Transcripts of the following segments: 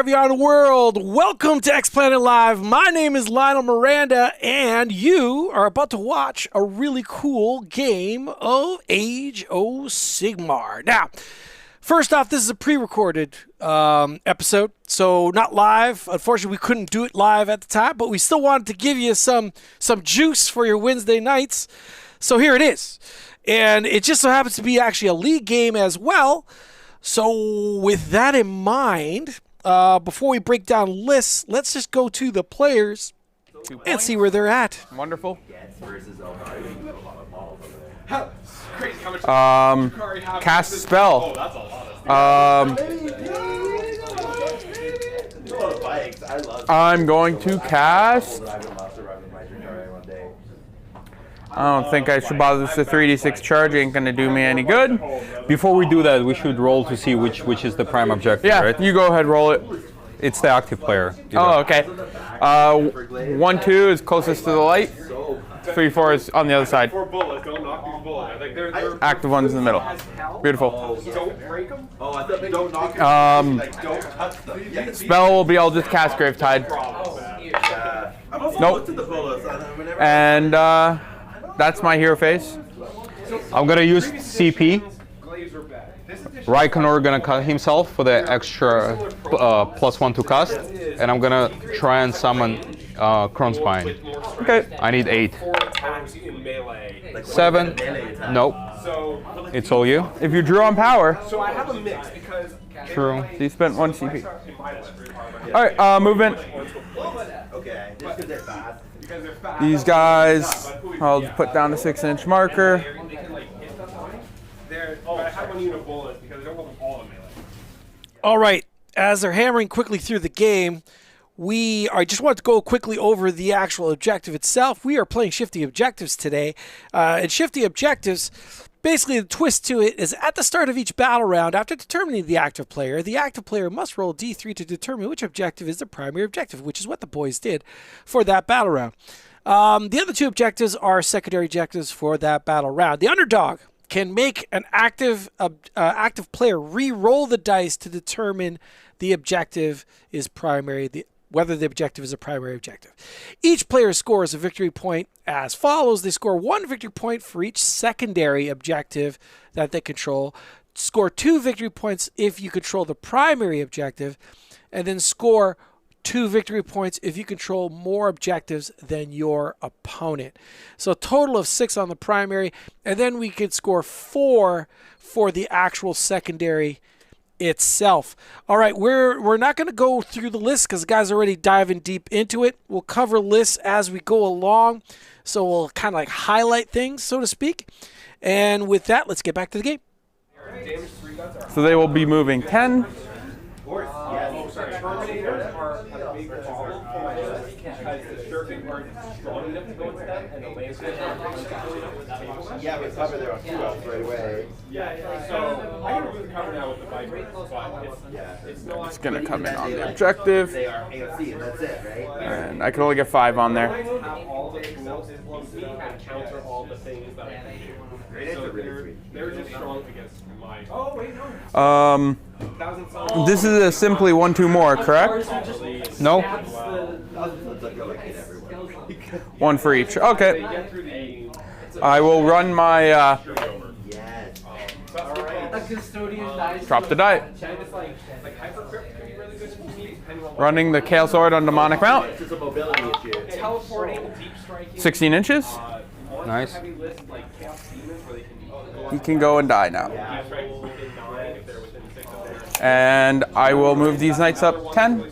wherever you are in the world. Welcome to X Planet Live. My name is Lionel Miranda, and you are about to watch a really cool game of Age of Sigmar. Now, first off, this is a pre-recorded episode, so not live. Unfortunately, we couldn't do it live at the time, but we still wanted to give you some juice for your Wednesday nights. So here it is. And it just so happens to be actually a league game as well. So with that in mind, before we break down lists, let's just go to the players and see where they're at. Wonderful. Cast spell. I'm going to cast. I don't think I should bother with the 3d6 charge. Ain't gonna do me any good. Before we do that, we should roll to see which is the prime objective, Yeah, right? you go ahead, roll it. It's the active player. Oh, okay. 1-2 is closest to the light. 3-4 is on the other side. Active one's in the middle. Beautiful. Spell will be, I'll just cast Gravetide. Nope. And that's my hero phase. I'm gonna use CP. Raikonor gonna cut himself for the extra +1 to cast, and I'm gonna try and summon Kronspine. Okay. I need 8. 7. Nope. It's all you. If you drew on power. So I have a mix because True. So you spent 1 CP. Alright, movement. okay, just because they're fast. These guys, I'll just put down a 6-inch marker. I have one unit of bullets because I don't want them all in melee. All right, as they're hammering quickly through the game, I just want to go quickly over the actual objective itself. We are playing Shifty Objectives today, and Shifty Objectives, basically the twist to it is at the start of each battle round, after determining the active player must roll D3 to determine which objective is the primary objective, which is what the boys did for that battle round. The other 2 objectives are secondary objectives for that battle round. The underdog can make an active player re-roll the dice to determine the objective is primary, whether the objective is a primary objective. Each player scores a victory point as follows. They score 1 victory point for each secondary objective that they control, score 2 victory points if you control the primary objective, and then score 2 victory points if you control more objectives than your opponent. So a total of 6 on the primary, and then we could score 4 for the actual secondary itself. All right, we're not going to go through the list because the guys are already diving deep into it. We'll cover lists as we go along, so we'll kind of like highlight things, so to speak. And with that, let's get back to the game. So they will be moving 10. Yeah, we cover there on 2 outs right away. So I can remove the cover now with the vibrate, but It's going to come in on the objective. they are AoC and that's it, right? And I can only get 5 on there. Have all the tools in me and counter all the things that I can do. So they're just strong against my. Oh wait, no. This is a simply 1-2 more, correct? No. 1 for each. Okay. I will run my drop the die. Running the Chaos Sword on Demonic Mount. It's just a mobility issue. 16 inches. Nice. He can go and die now. And I will move these knights up 10.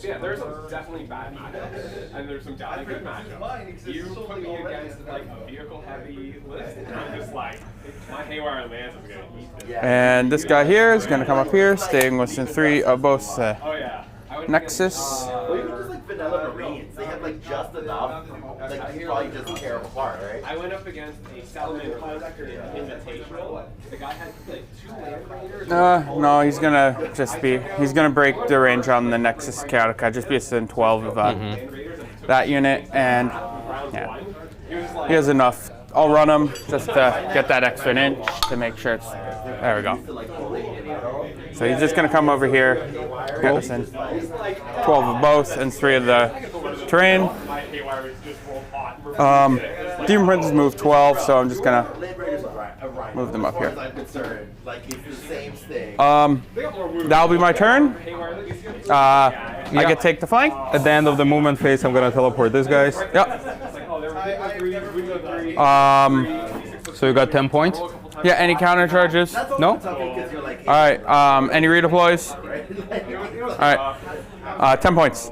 Yeah, there's some definitely bad matchups, and there's some definitely good matchups. You put me against like a vehicle-heavy list, and I'm just like, my Haywire Lance is gonna eat this. And this guy here is going to come up here, staying within 3 of both Oh yeah. Nexus. Well, even just like vanilla Marines, they have like just enough. Like you probably just tear them apart, right? I went up against a Salamander Collector in Invitational. The guy had like 2 Land Raiders. No, he's gonna break the range on the Nexus Chaotica, just be a Sin 12 of that unit, and yeah, he has enough. I'll run him just to get that extra inch to make sure it's, there we go. So he's just going to come over here, get us in 12 of both and 3 of the terrain. Demon Princes move 12, so I'm just going to move them up here. That'll be my turn. I get to take the flank. At the end of the movement phase, I'm gonna teleport these guys. Yep. So you got 10 points? Yeah, any counter charges? No? Alright, any redeploys? Alright, 10 points.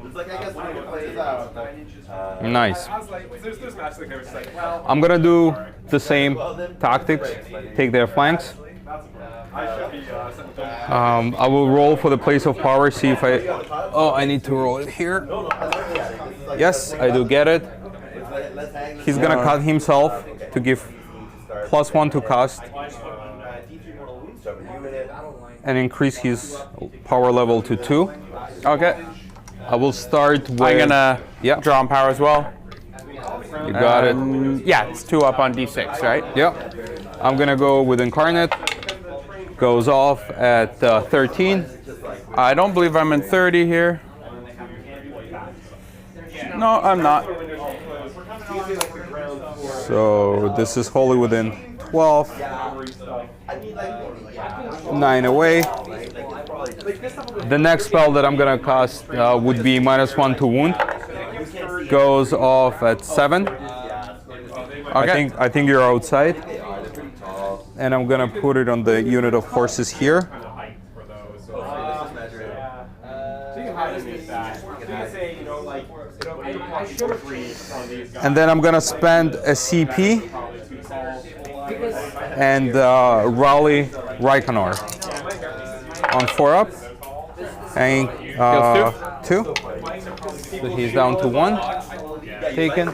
Nice. I'm gonna do the same tactics, take their flanks. I will roll for the place of power, see if I... Oh, I need to roll it here. Yes, I do get it. He's gonna cut himself to give +1 to cast and increase his power level to 2. Okay. I will start with... I'm gonna draw on power as well. You got it. Yeah, it's 2 up on d6, right? Yep. I'm gonna go with Incarnate. Goes off at 13. I don't believe I'm in 30 here. No, I'm not. So this is wholly within 12. 9 away. The next spell that I'm gonna cast would be -1 to wound. Goes off at 7. Okay. I think you're outside. And I'm gonna put it on the unit of horses here. And then I'm gonna spend a CP and rally Raikonor on 4 up. And 2. So he's down to 1. Taken.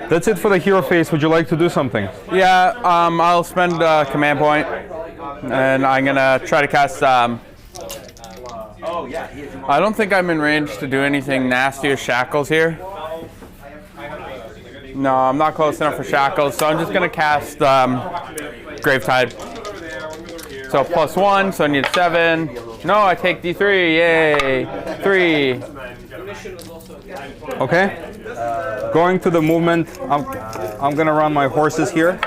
That's it for the hero phase. Would you like to do something? Yeah, I'll spend a command point, and I'm gonna try to cast. I don't think I'm in range to do anything nasty with shackles here. No, I'm not close enough for shackles, so I'm just gonna cast Gravetide. So +1, so I need 7. No, I take D3. Yay! 3. Okay. Going to the movement, I'm gonna run my horses here.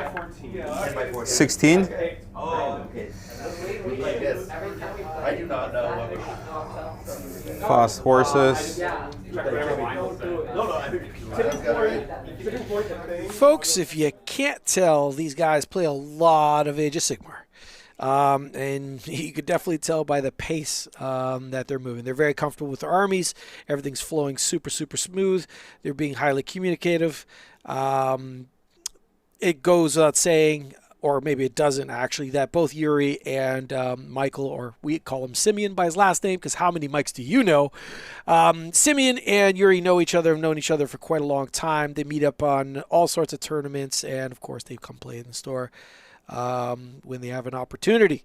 16. Fast horses. Folks, if you can't tell, these guys play a lot of Age of Sigmar. And you could definitely tell by the pace that they're moving. They're very comfortable with their armies. Everything's flowing super, super smooth. They're being highly communicative. It goes without saying, or maybe it doesn't actually, that both Yuri and Michael, or we call him Simeon by his last name, because how many Mikes do you know? Simeon and Yuri know each other, have known each other for quite a long time. They meet up on all sorts of tournaments, and of course they come play in the store when they have an opportunity.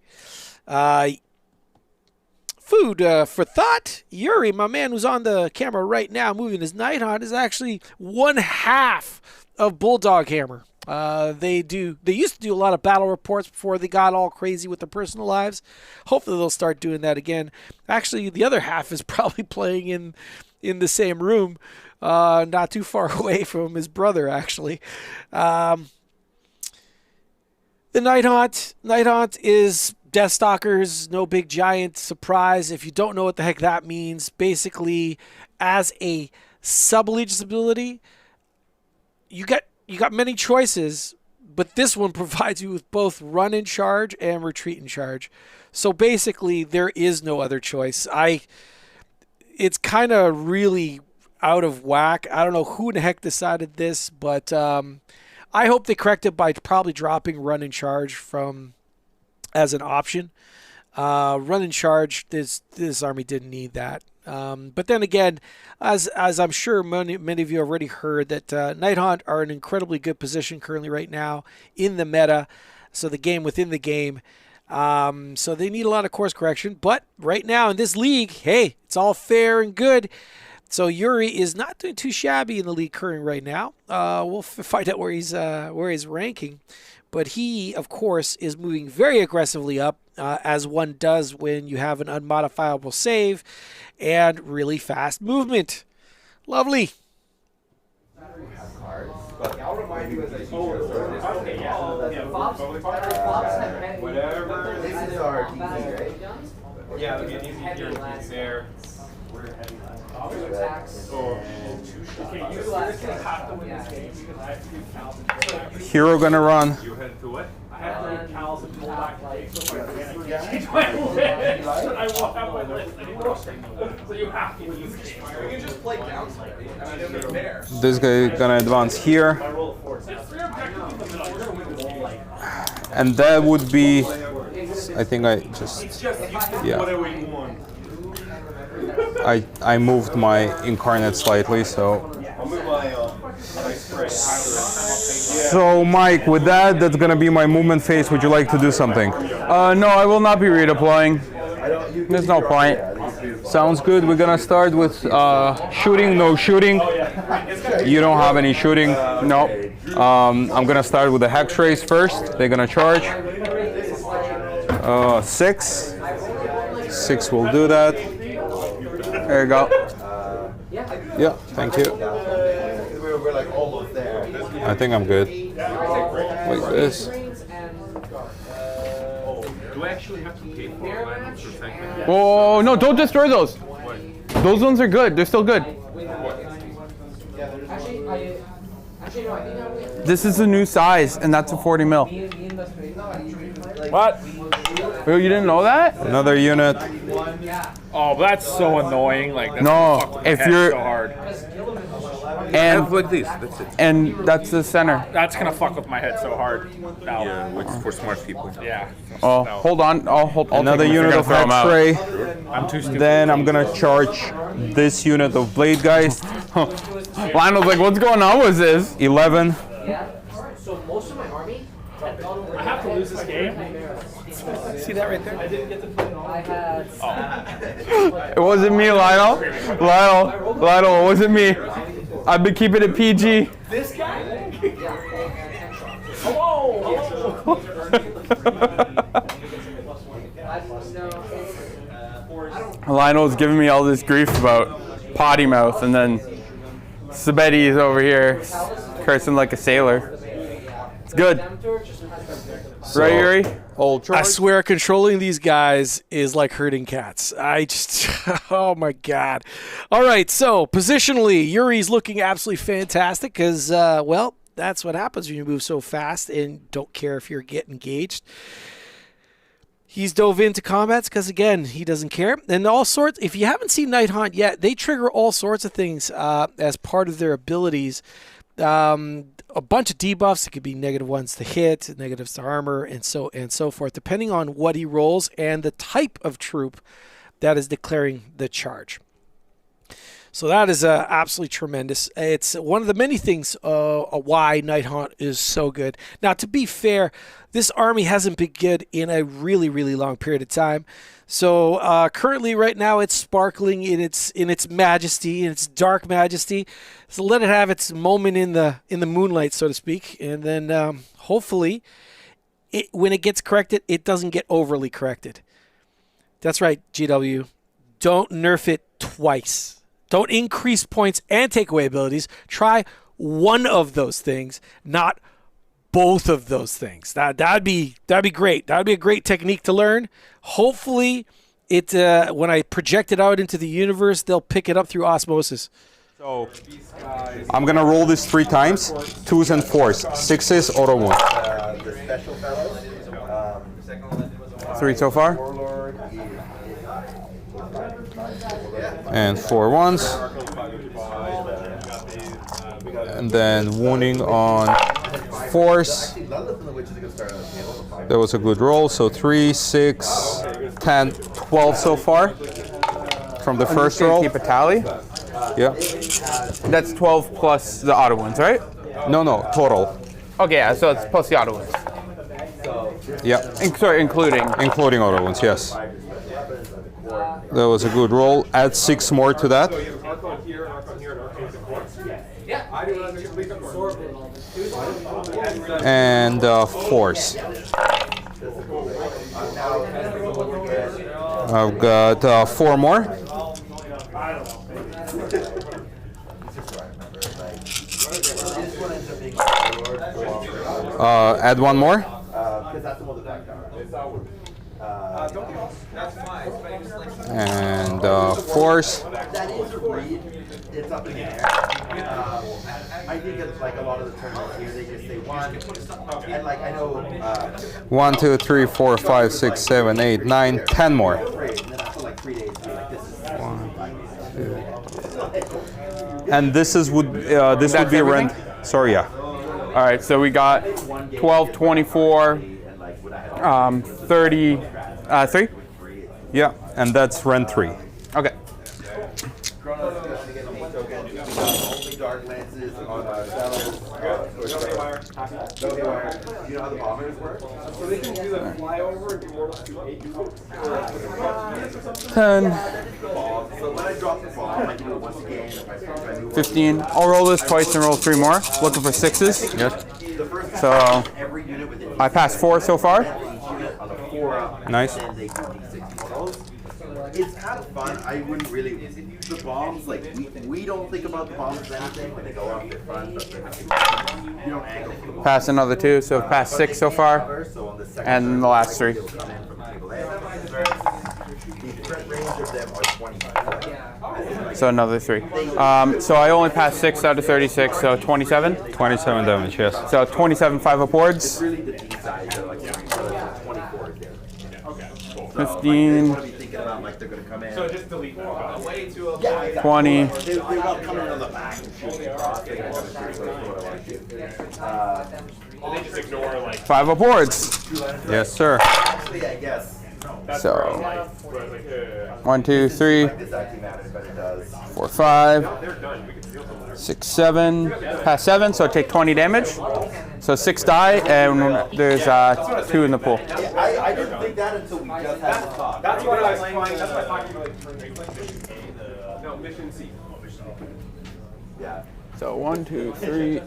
Food for thought. Yuri, my man who's on the camera right now moving his Nighthaunt, is actually 1/2 of Bulldog Hammer. They used to do a lot of battle reports before they got all crazy with their personal lives. Hopefully they'll start doing that again. Actually, the other half is probably playing in the same room, not too far away from his brother, actually. The Nighthaunt is Deathstalkers, no big giant surprise. If you don't know what the heck that means, basically, as a sub-allegiance ability, you got many choices, but this one provides you with both run in charge and retreat in charge. So basically, there is no other choice. It's kind of really out of whack. I don't know who in the heck decided this, but I hope they correct it by probably dropping run in charge as an option. Run in charge, this army didn't need that. But then again, as I'm sure many of you have already heard, that Nighthaunt are in an incredibly good position currently right now in the meta. So the game within the game. So they need a lot of course correction. But right now in this league, hey, it's all fair and good. So Yuri is not doing too shabby in the league current right now. We'll find out where he's ranking. But he, of course, is moving very aggressively up, as one does when you have an unmodifiable save and really fast movement. Lovely. Whatever. This is our TV, right? Yeah, there'll be an easy guarantee there. Hero gonna run. You head to what? I have to read Cal's and pull back change my list. I won't have my list anymore. So you have to use it. You can just play down slightly. I mean, it's fair. This guy gonna advance here. And that would be, I think I just, yeah. I moved my incarnate slightly, so. So Mike, with that's gonna be my movement phase. Would you like to do something? No, I will not be redeploying. There's no point. Sounds good. We're gonna start with shooting, no shooting. You don't have any shooting? Nope. I'm gonna start with the hex race first. They're gonna charge. 6. 6 will do that. There you go. Yeah, thank you. We're like almost there. I think I'm good. Like this. Do I actually have to pay for it? Oh, no, don't destroy those. Those ones are good. They're still good. This is the new size, and that's a 40 mil. What? Oh, you didn't know that? Another unit. Oh, that's so annoying. Like, that's No, fuck with my if head you're- so hard. And Like this, that's it. and that's the center. That's gonna fuck with my head so hard. No. Yeah, which is for smart people. Yeah. Oh, No. hold on. I'll Another take them if unit you're of gonna throw 'em hex out. ray. I'm too stupid. Then I'm gonna charge this unit of blade guys. Lionel's like, what's going on with this? 11. So most of my army had gone over. I have to lose this game. See that right there? I had. It wasn't me, Lionel. Lionel, it wasn't me. I've been keeping it PG. This guy? Hello. Lionel's giving me all this grief about potty mouth, and then Sabetti is over here cursing like a sailor. It's good. Right, Yuri? All charge. I swear, controlling these guys is like herding cats. I just, oh my God. All right, so positionally, Yuri's looking absolutely fantastic because, well, that's what happens when you move so fast and don't care if you're getting engaged. He's dove into combats because, again, he doesn't care. And all sorts, if you haven't seen Nighthaunt yet, they trigger all sorts of things as part of their abilities. A bunch of debuffs. It could be -1s to hit, negatives to armor, and so forth, depending on what he rolls and the type of troop that is declaring the charge. So that is absolutely tremendous. It's one of the many things why Nighthaunt is so good. Now, to be fair, this army hasn't been good in a really, really long period of time. So currently, right now, it's sparkling in its majesty, in its dark majesty. So let it have its moment in the moonlight, so to speak, and then hopefully, when it gets corrected, it doesn't get overly corrected. That's right, GW. Don't nerf it twice. Don't increase points and take away abilities. Try one of those things, not both of those things. That'd be great. That'd be a great technique to learn. Hopefully, it when I project it out into the universe, they'll pick it up through osmosis. So I'm gonna roll this 3 times, 2s and 4s. 6s, auto wound. The special fellows. 3 so far. And 4 1s. And then wounding on 4s. That was a good roll. So 3, 6, 10, 12 so far from the first roll. Keep a tally. Yeah. That's 12 plus the auto ones, right? No, total. Okay, yeah, so it's plus the auto ones. Yeah, Sorry, including. including auto wounds, yes. That was a good roll. Add 6 more to that. So you have an Archon here, an Archon here, an Archon here, of course. Yeah. I do not think it's And force. I've got 4 more. Add 1 more. And force. That is a read. It's up in the air. I think it's like a lot of the tournaments here, they just say 1. And like I know 1, 2, 3, 4, 5, 6, 7, 8, 9, 10 more. great. And then after like 3 days, you're like, this is And this is would this would be rent. Sorry, yeah. All right, so we got 12, 24, 33. Yeah, and that's rent 3. Okay. only dark lances on sellers. No haywire. Do you know how the bombers work? So they can do the flyover and do more to 8 units. 10, So when I drop the bomb, I do it once again. If I move 15. I'll roll this twice and roll 3 more. Looking for 6s. Yes. the first So every unit within I passed 4 so far. each unit on the 4 Nice. then they do D6 models. It's kind of fun. I wouldn't really. The bombs, like we don't think about the bombs as anything when they go off their front, but you don't angle for the bomb. Pass another 2, so I've passed 6 so far. So on the second And the last 3. come in from table A. The threat range of them are 24. So another 3. So I only passed 6 out of 36, so 27. 27 damage, yes. So 27, 5 upwards. Really, the D sides are like 24 is there. 15, Be thinking about like they're gonna come in. So just delete that. A way to avoid. Yeah, exactly. 20. They're not coming in on the back and shooting across. They're gonna come in through what I want to do. And they just ignore like 5 upwards. Yes, sir. Actually, I guess that's So- where I'm like 1, 2, 3, this actually matters, but it does. 4, 5, they're done. We can steal from there. 6, 7. Pass 7, so I take 20 damage. So 6 die, and there's 2 in the pool. I didn't think that until we just had this talk. That's what I was flying. That's why I talked to you like turn based. No, mission C. Yeah. So 1, 2, 3.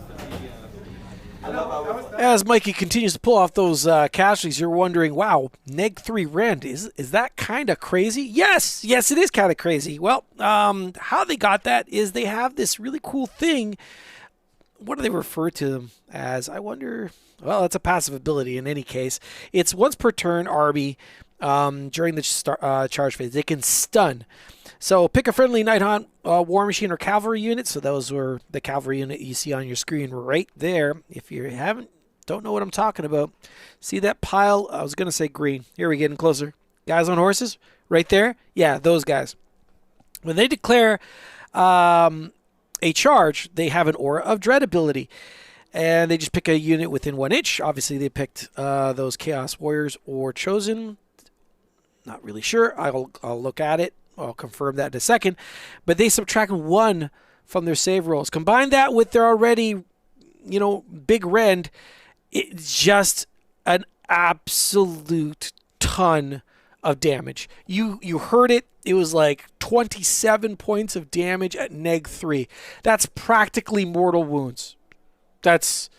As Mikey continues to pull off those casualties, you're wondering, wow, neg 3 rend, is that kind of crazy? Yes, it is kind of crazy. Well, how they got that is they have this really cool thing. What do they refer to them as? I wonder. Well, it's a passive ability in any case. It's once per turn, Arby, during the charge phase. They can stun. So pick a friendly Nighthaunt, War Machine, or Cavalry unit. So those were the Cavalry unit you see on your screen right there. If you don't know what I'm talking about, see that pile? I was going to say green. Here we're getting closer. Guys on horses, right there. Yeah, those guys. When they declare a charge, they have an Aura of Dread ability. And they just pick a unit within 1 inch. Obviously, they picked those Chaos Warriors or Chosen. Not really sure. I'll look at it. I'll confirm that in a second. But they subtract 1 from their save rolls. Combine that with their already, big rend. It's just an absolute ton of damage. You heard it. It was like 27 points of damage at neg 3. That's practically mortal wounds. That's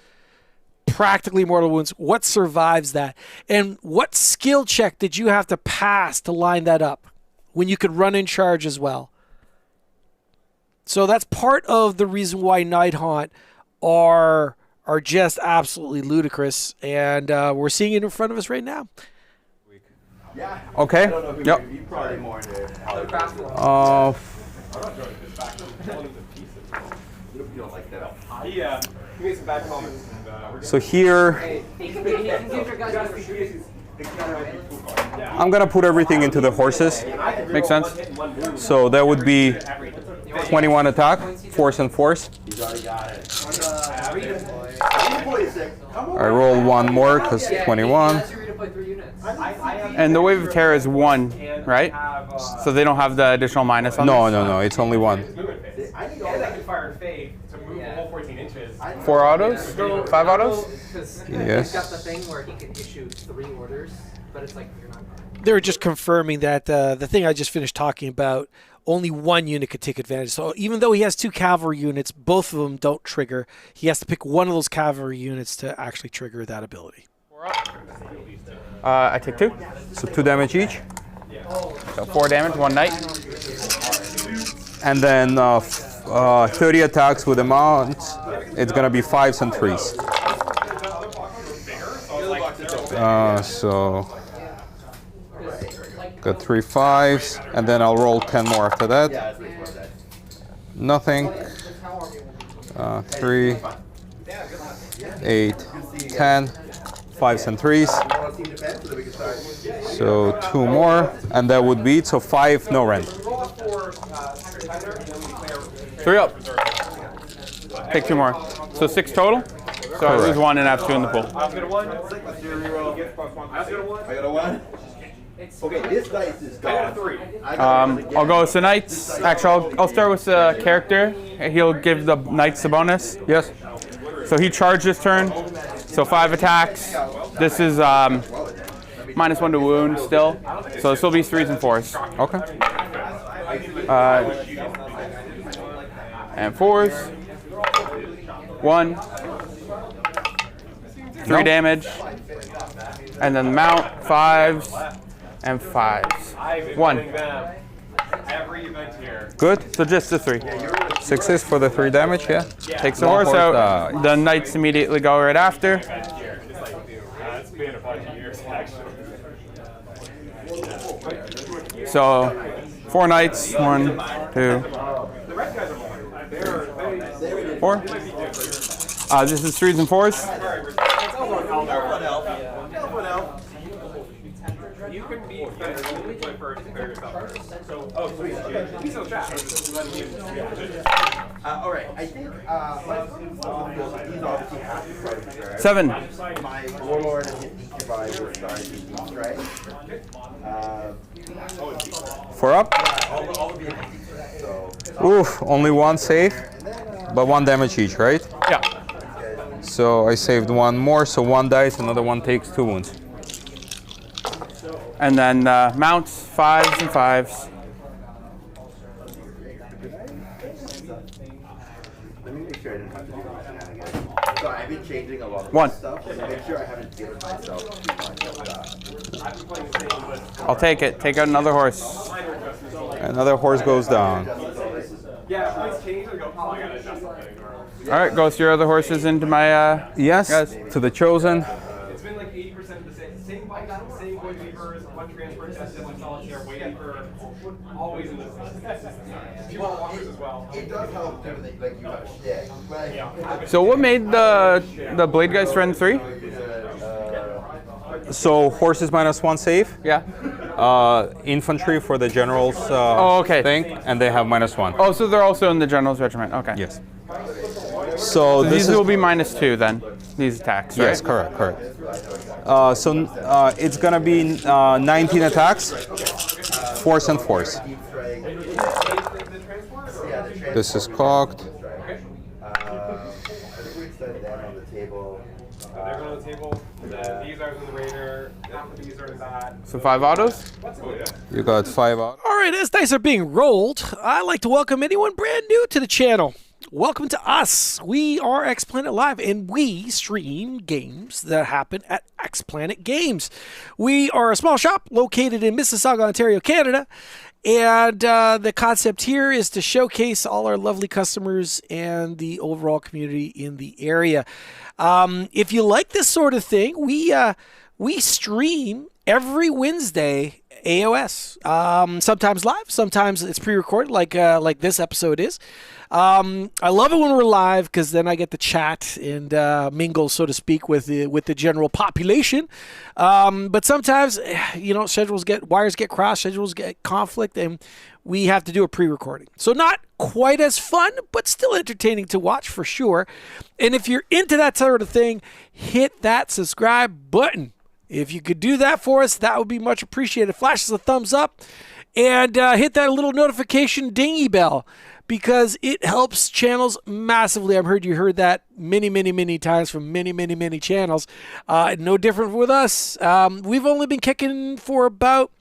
practically mortal wounds. What survives that? And what skill check did you have to pass to line that up when you could run in charge as well? So that's part of the reason why Nighthaunt are just absolutely ludicrous, and we're seeing it in front of us right now. Yeah. Okay. I don't know who Yep. you probably more into how it you don't like that. Yeah. He made some bad comments. And, So here, He can give your guys just better in shooters. case he's yeah. I'm gonna put everything into the horses. Makes sense. So that would be 21 attack, force and force. He's already got it. I roll 1 more because 21. That's your redeploy 3 units. And the Wave of Terror is 1, right? So they don't have the additional minus on No, this? no, no. It's only 1. And I can fire Fade to move the whole 14 inches. 4 autos? 5 autos? Because Yes. he's got the thing where he can issue 3 orders, but it's like you're not. They were just confirming that the thing I just finished talking about, only one unit could take advantage. So even though he has 2 cavalry units, both of them don't trigger. He has to pick one of those cavalry units to actually trigger that ability. I take 2. So 2 damage each. So 4 damage, 1 knight. And then 30 attacks with the mount. It's gonna be 5s and 3s. So got 3 5s, and then I'll roll 10 more after that. Nothing. 3, 8, 10, 5s and 3s. So 2 more, and that would be it. So 5, no rent. 3 up. Take 2 more. So 6 total. So I lose 1 and have 2 in the pool. I got a 1. Okay, this dice is gone. I'll go with the knights. Actually, I'll start with the character. He'll give the knights a bonus. Yes. So he charged this turn. So 5 attacks. This is -1 to wound still. So this will be 3s and 4s. Okay. And 4s. 1. 3 Nope. damage. And then the mount, 5s and 5s. 1. Every event here. Good. So just the 3. 6s for the 3 damage. Yeah. Takes the One horse horse out. dies. The knights immediately go right after. It's been a bunch of years, actually. So 4 knights. 1, 2, 4. This is 3s and 4s. You can be first compare yourself first. So, sweet. He's so fast. All right, I think he's obviously happy for 7. my warlord and his Deaconby will start his deep strike. 4 up. All of the so Oof. Only 1 save, but 1 damage each, right? Yeah. So I saved 1 more. So 1 dies, another 1 takes 2 wounds. And then mounts, 5s and 5s. let me make sure I didn't have to do this. So I've been changing a lot of 1. this stuff to make sure I haven't given myself too much. I'll take it. Take out another horse. Another horse goes down. Yeah, let's change and go, oh, I gotta adjust something. All right, go with your other horses into my. Yes. Guys. To the chosen. It's been like 80% of the same void weavers, one transfer tested, one solitaire, waiting for always in this. You want walkers as well. It does help too that like you have shtick. Like, So what made the blade guys run 3? So horses -1 save. Yeah. Infantry for the general's okay. thing, and they have -1. Oh, so they're also in the general's regiment. Okay. Yes. So this These is will be -2 then. These attacks. Right? yes, correct. It's gonna be 19 attacks, 4s and 4s. This is cocked. on the table. They're going on the table. These are in the radar. These are in that. So 5 autos. You got 5 out. All right, as dice are being rolled, I'd like to welcome anyone brand new to the channel. Welcome to us. We are X Planet Live, and we stream games that happen at X Planet Games. We are a small shop located in Mississauga, Ontario, Canada. And the concept here is to showcase all our lovely customers and the overall community in the area. If you like this sort of thing, we stream every Wednesday AoS. Sometimes live, sometimes it's pre-recorded, like this episode is. I love it when we're live because then I get to chat and mingle, so to speak, with the general population. But sometimes, wires get crossed, schedules get conflict, and we have to do a pre-recording. So not quite as fun, but still entertaining to watch for sure. And if you're into that sort of thing, hit that subscribe button. If you could do that for us, that would be much appreciated. Flash us a thumbs up and hit that little notification dingy bell, because it helps channels massively. I've heard you heard that many times from many channels. No different with us. We've only been kicking for about,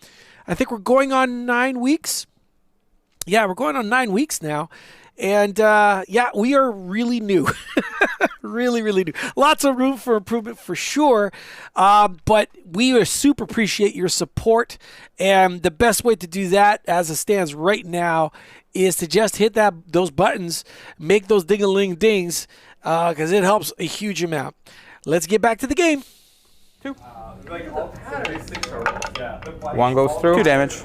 I think we're going on 9 weeks. Yeah, we're going on 9 weeks now. And yeah, we are really new. really new. Lots of room for improvement for sure. But we super appreciate your support. And the best way to do that as it stands right now is to just hit those buttons, make those ding-a-ling dings, because it helps a huge amount. Let's get back to the game. One goes through. 2 damage.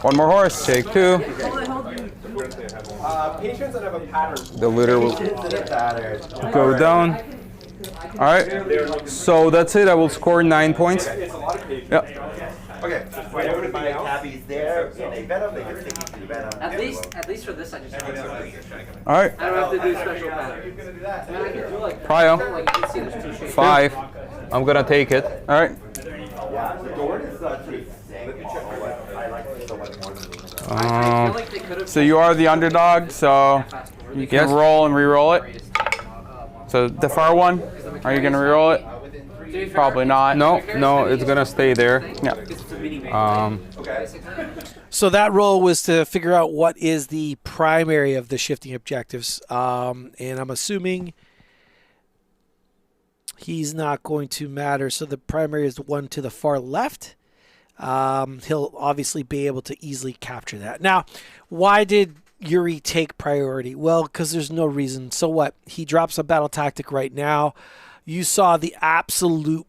One more horse. Take 2. Patients that have a pattern. The looter will go down. All right. So that's it. I will score 9 points. Yep. Okay. My tabbies there. They venom. They can take you to venom. At least for this, I just have to. All right. I don't have to do special pattern. I mean, I can do like Prio. Like you can see, there's 2 shapes. 5. I'm gonna take it. All right. Yeah, the door is pretty sick. I like it so much more than the I feel like they could have. So you are the underdog, so you can roll and re-roll it. So the far one, are you going to re-roll it? Probably not. No, it's gonna stay there. Yeah. So that roll was to figure out what is the primary of the shifting objectives. And I'm assuming he's not going to matter. So the primary is the one to the far left. He'll obviously be able to easily capture that. Now, why did Yuri take priority? Well, because there's no reason. So what? He drops a battle tactic right now. You saw the absolute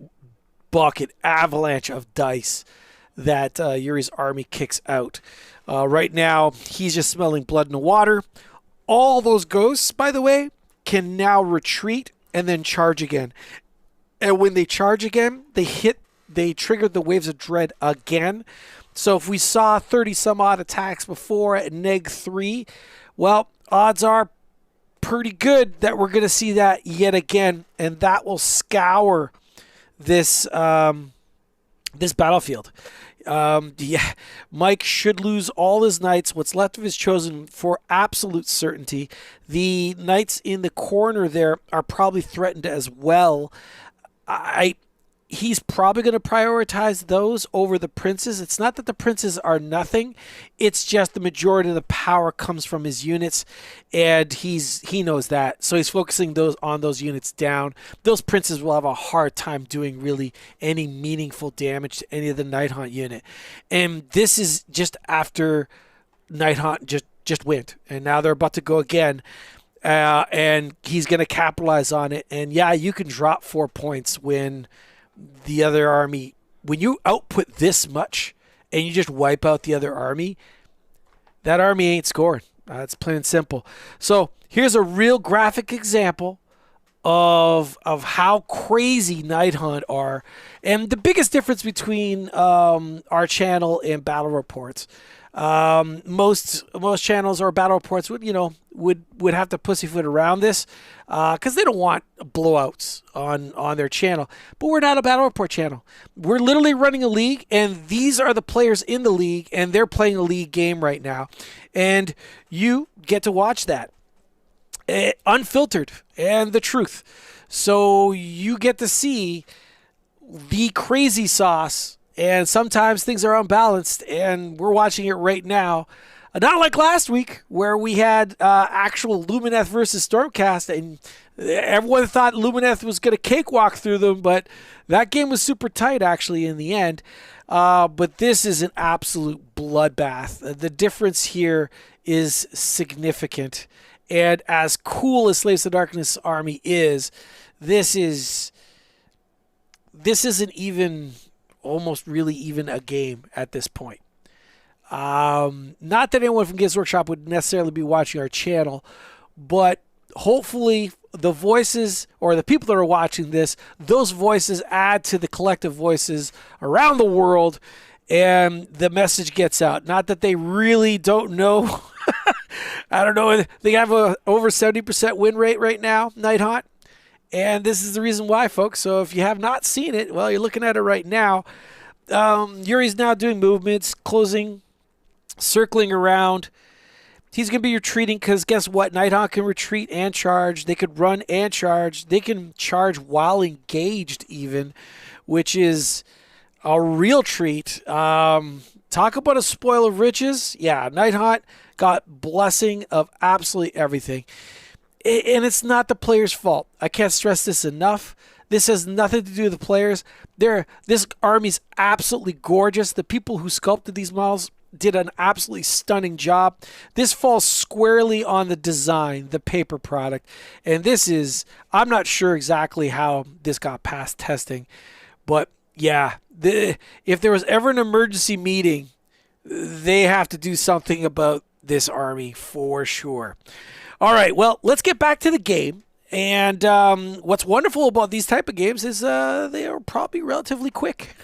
bucket avalanche of dice that Yuri's army kicks out. Right now, he's just smelling blood in the water. All those ghosts, by the way, can now retreat and then charge again. And when they charge again, they trigger the waves of dread again. So if we saw 30 some odd attacks before at neg-3, well, odds are pretty good that we're going to see that yet again, and that will scour this this battlefield. Yeah, Mike should lose all his knights, what's left of his chosen, for absolute certainty. The knights in the corner there are probably threatened as well. He's probably going to prioritize those over the princes. It's not that the princes are nothing. It's just the majority of the power comes from his units, and he knows that. So he's focusing on those units down. Those princes will have a hard time doing really any meaningful damage to any of the Nighthaunt unit. And this is just after Nighthaunt just went, and now they're about to go again. And he's going to capitalize on it. And yeah, you can drop 4 points when the other army, when you output this much and you just wipe out the other army, that army ain't scoring. It's plain and simple. So here's a real graphic example of how crazy Nighthaunt are, and the biggest difference between our channel and battle reports. Most channels or battle reports would have to pussyfoot around this because they don't want blowouts on their channel. But we're not a battle report channel. We're literally running a league, and these are the players in the league, and they're playing a league game right now, and you get to watch that unfiltered and the truth. So you get to see the crazy sauce. And sometimes things are unbalanced, and we're watching it right now. Not like last week, where we had actual Lumineth versus Stormcast, and everyone thought Lumineth was going to cakewalk through them, but that game was super tight, actually, in the end. But this is an absolute bloodbath. The difference here is significant. And as cool as Slaves of Darkness army is, this isn't even almost really even a game at this point. Not that anyone from Games Workshop would necessarily be watching our channel, but hopefully the voices or the people that are watching this, those voices add to the collective voices around the world, and the message gets out. Not that they really don't know. I don't know. They have a over 70% win rate right now, Nighthaunt. And this is the reason why, folks. So if you have not seen it, well, you're looking at it right now. Yuri's now doing movements, closing, circling around. He's going to be retreating because guess what? Nighthaunt can retreat and charge. They could run and charge. They can charge while engaged even, which is a real treat. Talk about a spoil of riches. Yeah, Nighthaunt got blessing of absolutely everything. And it's not the player's fault. I can't stress this enough. This has nothing to do with the players. This army's absolutely gorgeous. The people who sculpted these models did an absolutely stunning job. This falls squarely on the design, the paper product. And this is, I'm not sure exactly how this got past testing. But yeah, if there was ever an emergency meeting, they have to do something about this army for sure. All right, well, let's get back to the game. And what's wonderful about these type of games is they are probably relatively quick.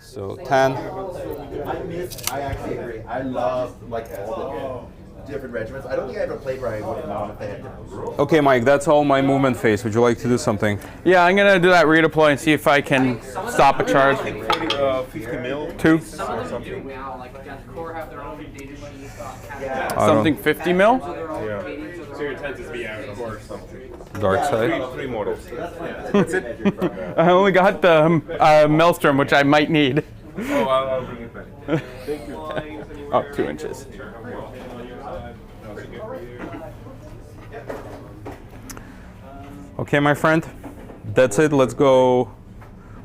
So 10. I actually agree. I love like all the different regiments. I don't think I ever played where I would have known if they had different rules. Okay, Mike, that's all my movement phase. Would you like to do something? Yeah, I'm gonna do that redeploy and see if I can stop a charge. 50 mil. 2. Some of them do now, like the core have their own data sheet. Something 50 mil. So your intent is to be out or something. Dark side. 3 mortals. That's it. I only got the Maelstrom, which I might need. Oh, I'll bring it back. Oh, 2 inches. Okay, my friend. That's it. Let's go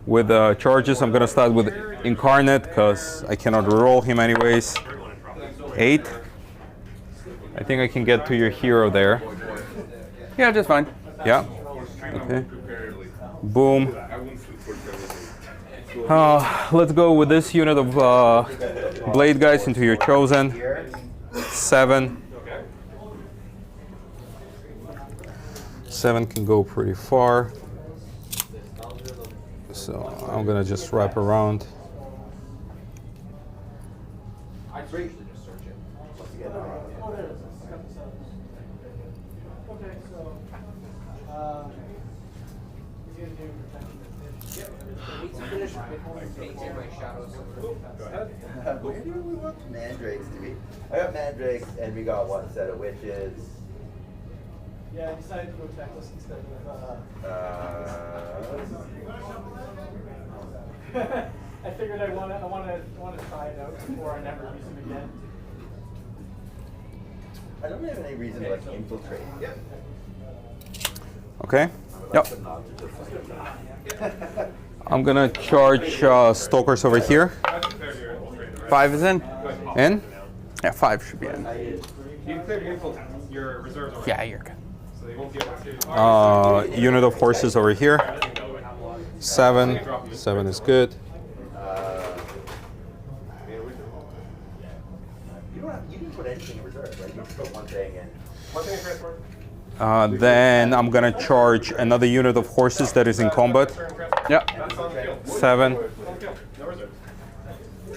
with charges. I'm gonna start with Incarnate because I cannot roll him anyways. 8. I think I can get to your hero there. Yeah, just fine. Yeah. Okay. Boom. Let's go with this unit of blade guys into your chosen. 7. 7 can go pretty far. So I'm gonna just wrap around. Where do we want mandrakes to be? I got mandrakes, and we got one set of witches. Yeah, I decided to go Techless instead of. I figured I want to try it out before I never use them again. I don't have any reason to like infiltrate. Yeah. Okay. Yep. I'm gonna charge Stalkers over here. 5 is in. In? Yeah, 5 should be in. You can clear your reserves over. Yeah, you're good. So they won't be able to. Unit of horses over here. 7. 7 is good. You didn't put anything in reserve, right? You just put one thing in. One thing in transport. Then I'm gonna charge another unit of horses that is in combat. Yep. 7. No reserves.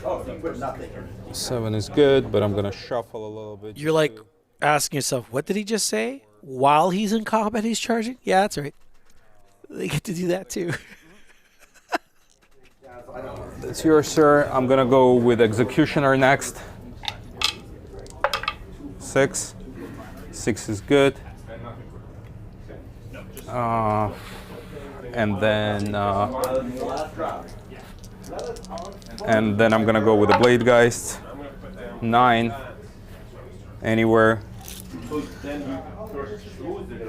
Oh, you put nothing in. 7 is good, but I'm gonna shuffle a little bit. You're like asking yourself, what did he just say? While he's in combat, he's charging? Yeah, that's right. They get to do that too. It's yours, sir. I'm gonna go with Executioner next. 6. 6 is good. And then I'm gonna go with the Blade Geist. 9. Anywhere.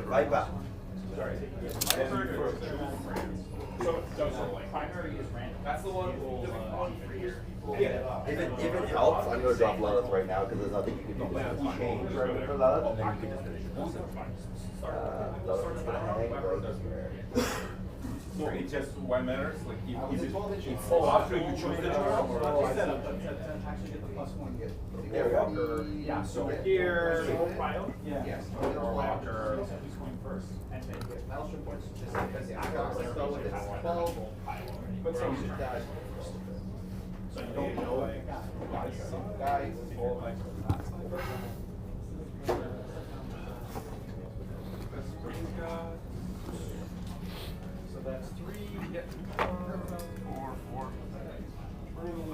Right back. That's the one. If it helps, I'm going to drop Lilith right now because there's nothing you can do to change for Lilith, and then you can just finish it. Lilith's going to hang right here. So it just 1 matters? Like is it after you choose the job or Actually get the +1. There we go. Yeah, so Here. yeah. Yes. Or walker. Who's going first? And then get Maelstrom points just because the icon is So with this 12, Put some guys, so you don't know guys, or like So that's 3. yeah. 4.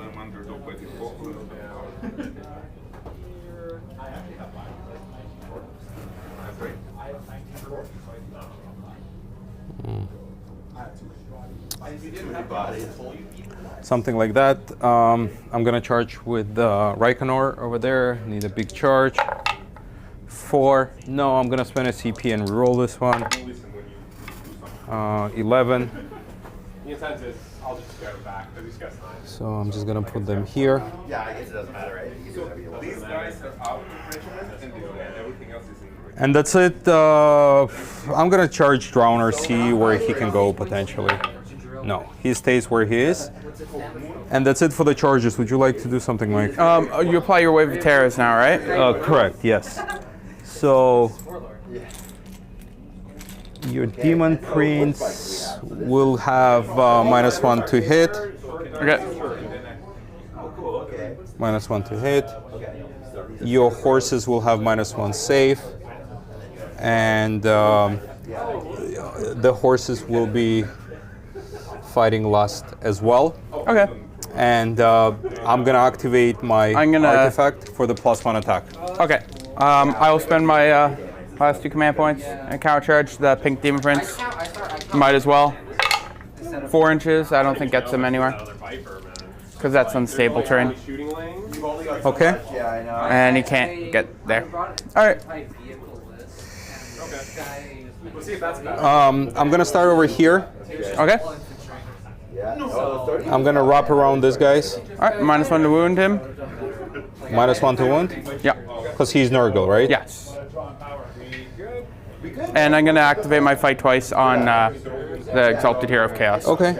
I'm under the 24. Here. Something like that. I'm gonna charge with Raikonor over there. Need a big charge. 4. No, I'm gonna spend a CP and reroll this one. 11. The intent is I'll just go back because he's got time. So I'm just gonna put them here. Yeah, I guess it doesn't matter, right? You can do whatever you want. These guys are out of regiment and everything else is in the regiment. And that's it. I'm gonna charge Drowner, see where he can go potentially. No, he stays where he is. And that's it for the charges. Would you like to do something, Mike? You apply your Wave of Terrors now, right? Correct, yes. So your Demon Prince will have -1 to hit. Okay. -1 to hit. Your horses will have -1 save. And the horses will be fighting lust as well. Okay. And I'm gonna activate my artifact for the +1 attack. Okay. I will spend my last 2 command points and counter charge the pink Demon Prince. Might as well. 4 inches. I don't think gets him anywhere because that's unstable terrain. Okay. And he can't get there. All right. We'll see if that's better. I'm gonna start over here. Okay. I'm gonna wrap around this guys. All right. -1 to wound him. -1 to wound. Yeah. Because he's Nurgle, right? Yes. And I'm going to activate my fight twice on the Exalted Hero of Chaos. Okay.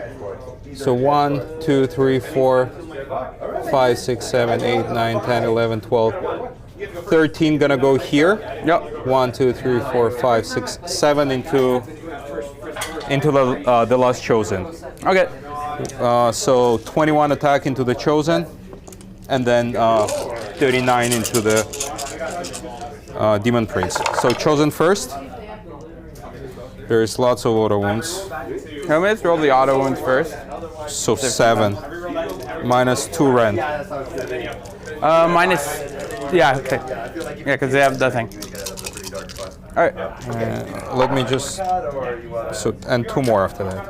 So 1, 2, 3, 4, 5, 6, 7, 8, 9, 10, 11, 12, 13 gonna go here. Yep. 1, 2, 3, 4, 5, 6, 7 into the last chosen. Okay. So 21 attack into the chosen, and then 39 into the Demon Prince. So chosen first. There's lots of auto wounds. Let's roll the auto wounds first. So 7. -2 rend. Minus. Yeah, okay. Yeah, because they have the thing. All right. Let me just. So, and 2 more after that.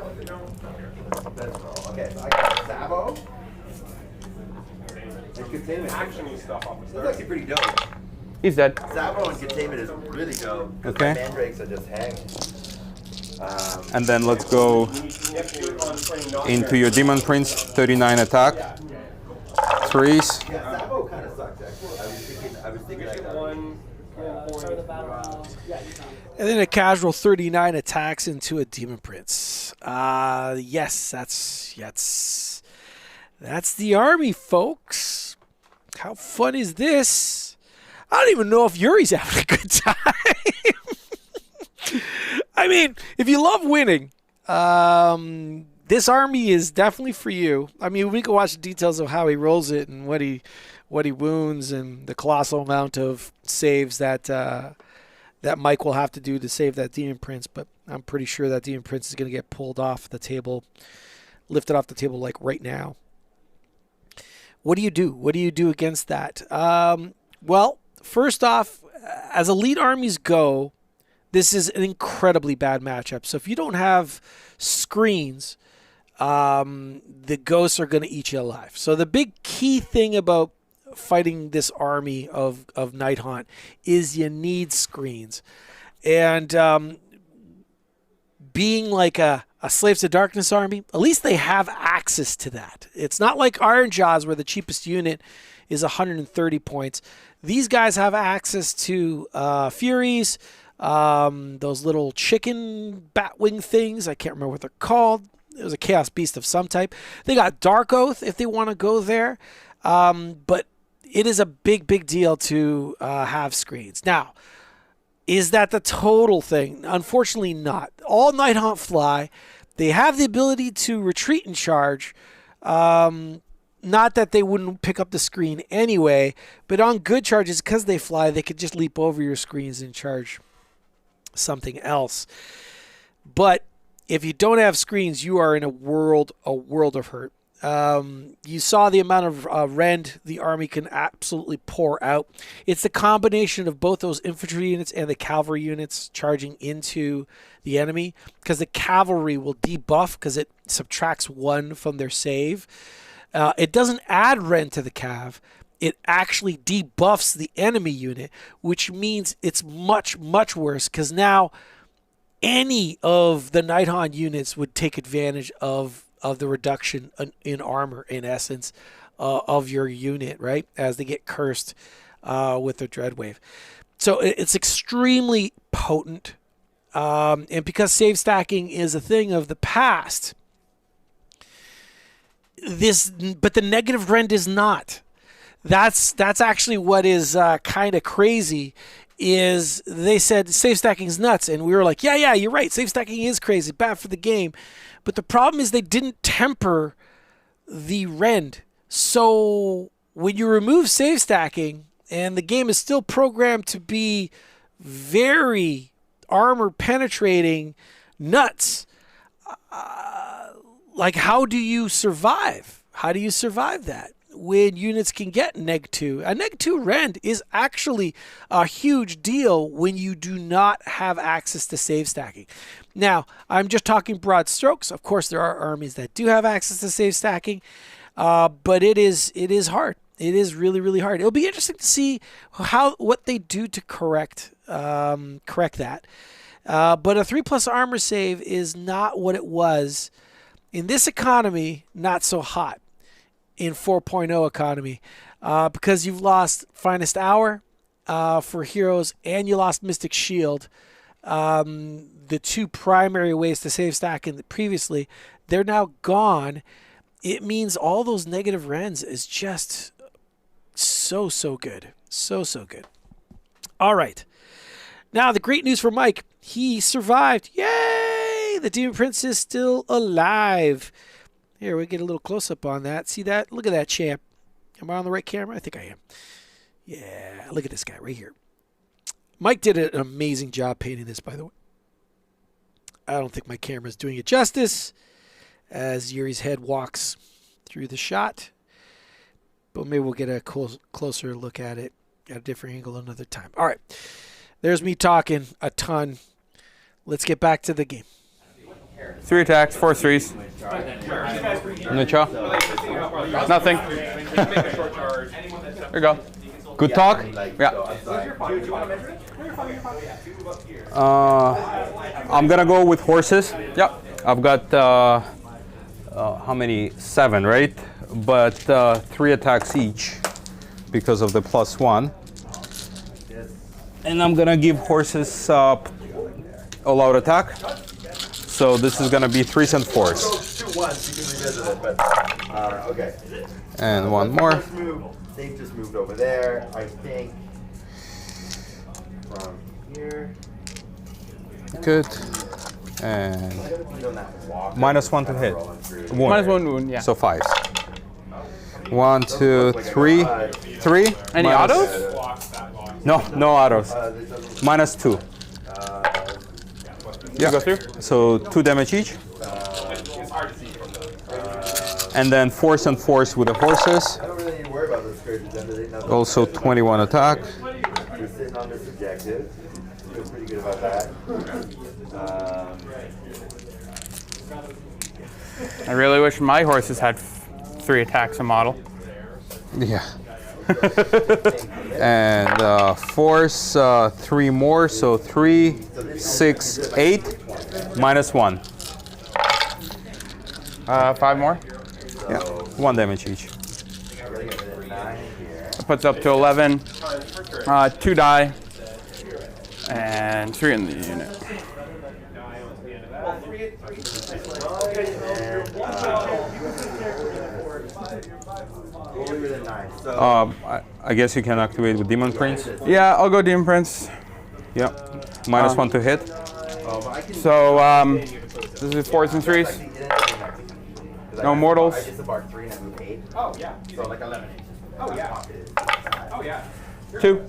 Okay, so I got Sabo. And containment. Actiony stuff off the This is actually pretty dope. He's dead. Sabo and containment is really dope. Okay. My mandrakes are just hanging. And then let's go into your Demon Prince, 39 attack. 3s. Yeah, Sabo kind of sucks actually. I was thinking I got And then a casual 39 attacks into a Demon Prince. Yes, that's the army, folks. How fun is this? I don't even know if Yuri's having a good time. I mean, if you love winning, this army is definitely for you. I mean, we can watch the details of how he rolls it and what he wounds and the colossal amount of saves that that Mike will have to do to save that Demon Prince. But I'm pretty sure that Demon Prince is going to get pulled off the table, lifted off the table like right now. What do you do? What do you do against that? Well, first off, as elite armies go, this is an incredibly bad matchup. So if you don't have screens, the ghosts are going to eat you alive. So the big key thing about fighting this army of Nighthaunt is you need screens. And being like a Slaves to Darkness army, at least they have access to that. It's not like Iron Jaws where the cheapest unit is 130 points. These guys have access to Furies, those little chicken batwing things. I can't remember what they're called. It was a Chaos Beast of some type. They got Dark Oath if they want to go there. But it is a big, big deal to have screens. Now, is that the total thing? Unfortunately not. All Nighthaunt fly. They have the ability to retreat and charge. Not that they wouldn't pick up the screen anyway, but on good charges, because they fly, they could just leap over your screens and charge something else. But if you don't have screens, you are in a world of hurt. You saw the amount of rend the army can absolutely pour out. It's the combination of both those infantry units and the cavalry units charging into the enemy, because the cavalry will debuff because it subtracts 1 from their save. It doesn't add rend to the cav. It actually debuffs the enemy unit, which means it's much, much worse, because now any of the Nighthaunt units would take advantage of the reduction in armor, in essence, of your unit, right? As they get cursed with the Dread Wave. So it's extremely potent. And because save stacking is a thing of the past, but the negative rend is not. That's actually what is kind of crazy. Is they said save stacking is nuts, and we were like, yeah, you're right. Save stacking is crazy, bad for the game. But the problem is they didn't temper the rend. So when you remove save stacking, and the game is still programmed to be very armor penetrating nuts, like, how do you survive? How do you survive that when units can get -2? A -2 rend is actually a huge deal when you do not have access to save stacking. Now, I'm just talking broad strokes. Of course, there are armies that do have access to save stacking, but it is hard. It is really, really hard. It'll be interesting to see what they do to correct that. But a 3+ armor save is not what it was in this economy. Not so hot in 4.0 economy, because you've lost Finest Hour for heroes, and you lost Mystic Shield. The 2 primary ways to save stack previously, they're now gone. It means all those negative rends is just so good. So good. All right. Now, the great news for Mike. He survived. Yay! The Demon Prince is still alive. Here, we get a little close-up on that. See that? Look at that champ. Am I on the right camera? I think I am. Yeah, look at this guy right here. Mike did an amazing job painting this, by the way. I don't think my camera's doing it justice as Yuri's head walks through the shot. But maybe we'll get a closer look at it at a different angle another time. All right. There's me talking a ton. Let's get back to the game. 3 attacks, 4 threes. Nicha. Nothing. There you go. Good talk. Yeah. I'm gonna go with horses. Yep. I've got how many? 7, right? But 3 attacks each because of the +1. And I'm gonna give horses all-out attack. So this is gonna be 3s and 4s. 2 1s, you can revisit it, but okay. And one more. They've just moved over there, I think. From here. Good. And -1 to hit. Wound. -1 wound, yeah. So 5s. 1, 2, 3. 3. Any minus- autos? No autos. -2. Yeah. Go through? So 2 damage each. And then 4s and 4s with the horses. I don't really need to worry about those scourges then, do they? Also 21 attack. We're sitting on this objective. Feel pretty good about that. I really wish my horses had 3 attacks a model. Yeah. And 4s, 3 more. So 3, 6, 8. -1. 5 more. Yeah. 1 damage each. That puts up to 11. 2 die. And 3 in the unit. I guess you can activate with Demon Prince. Yeah, I'll go Demon Prince. Yeah. -1 to hit. So, this is 4s and 3s. No mortals. I just embarked 3 and I moved 8. Oh, yeah. So like 11 inches. Oh, yeah. Oh, yeah. 2.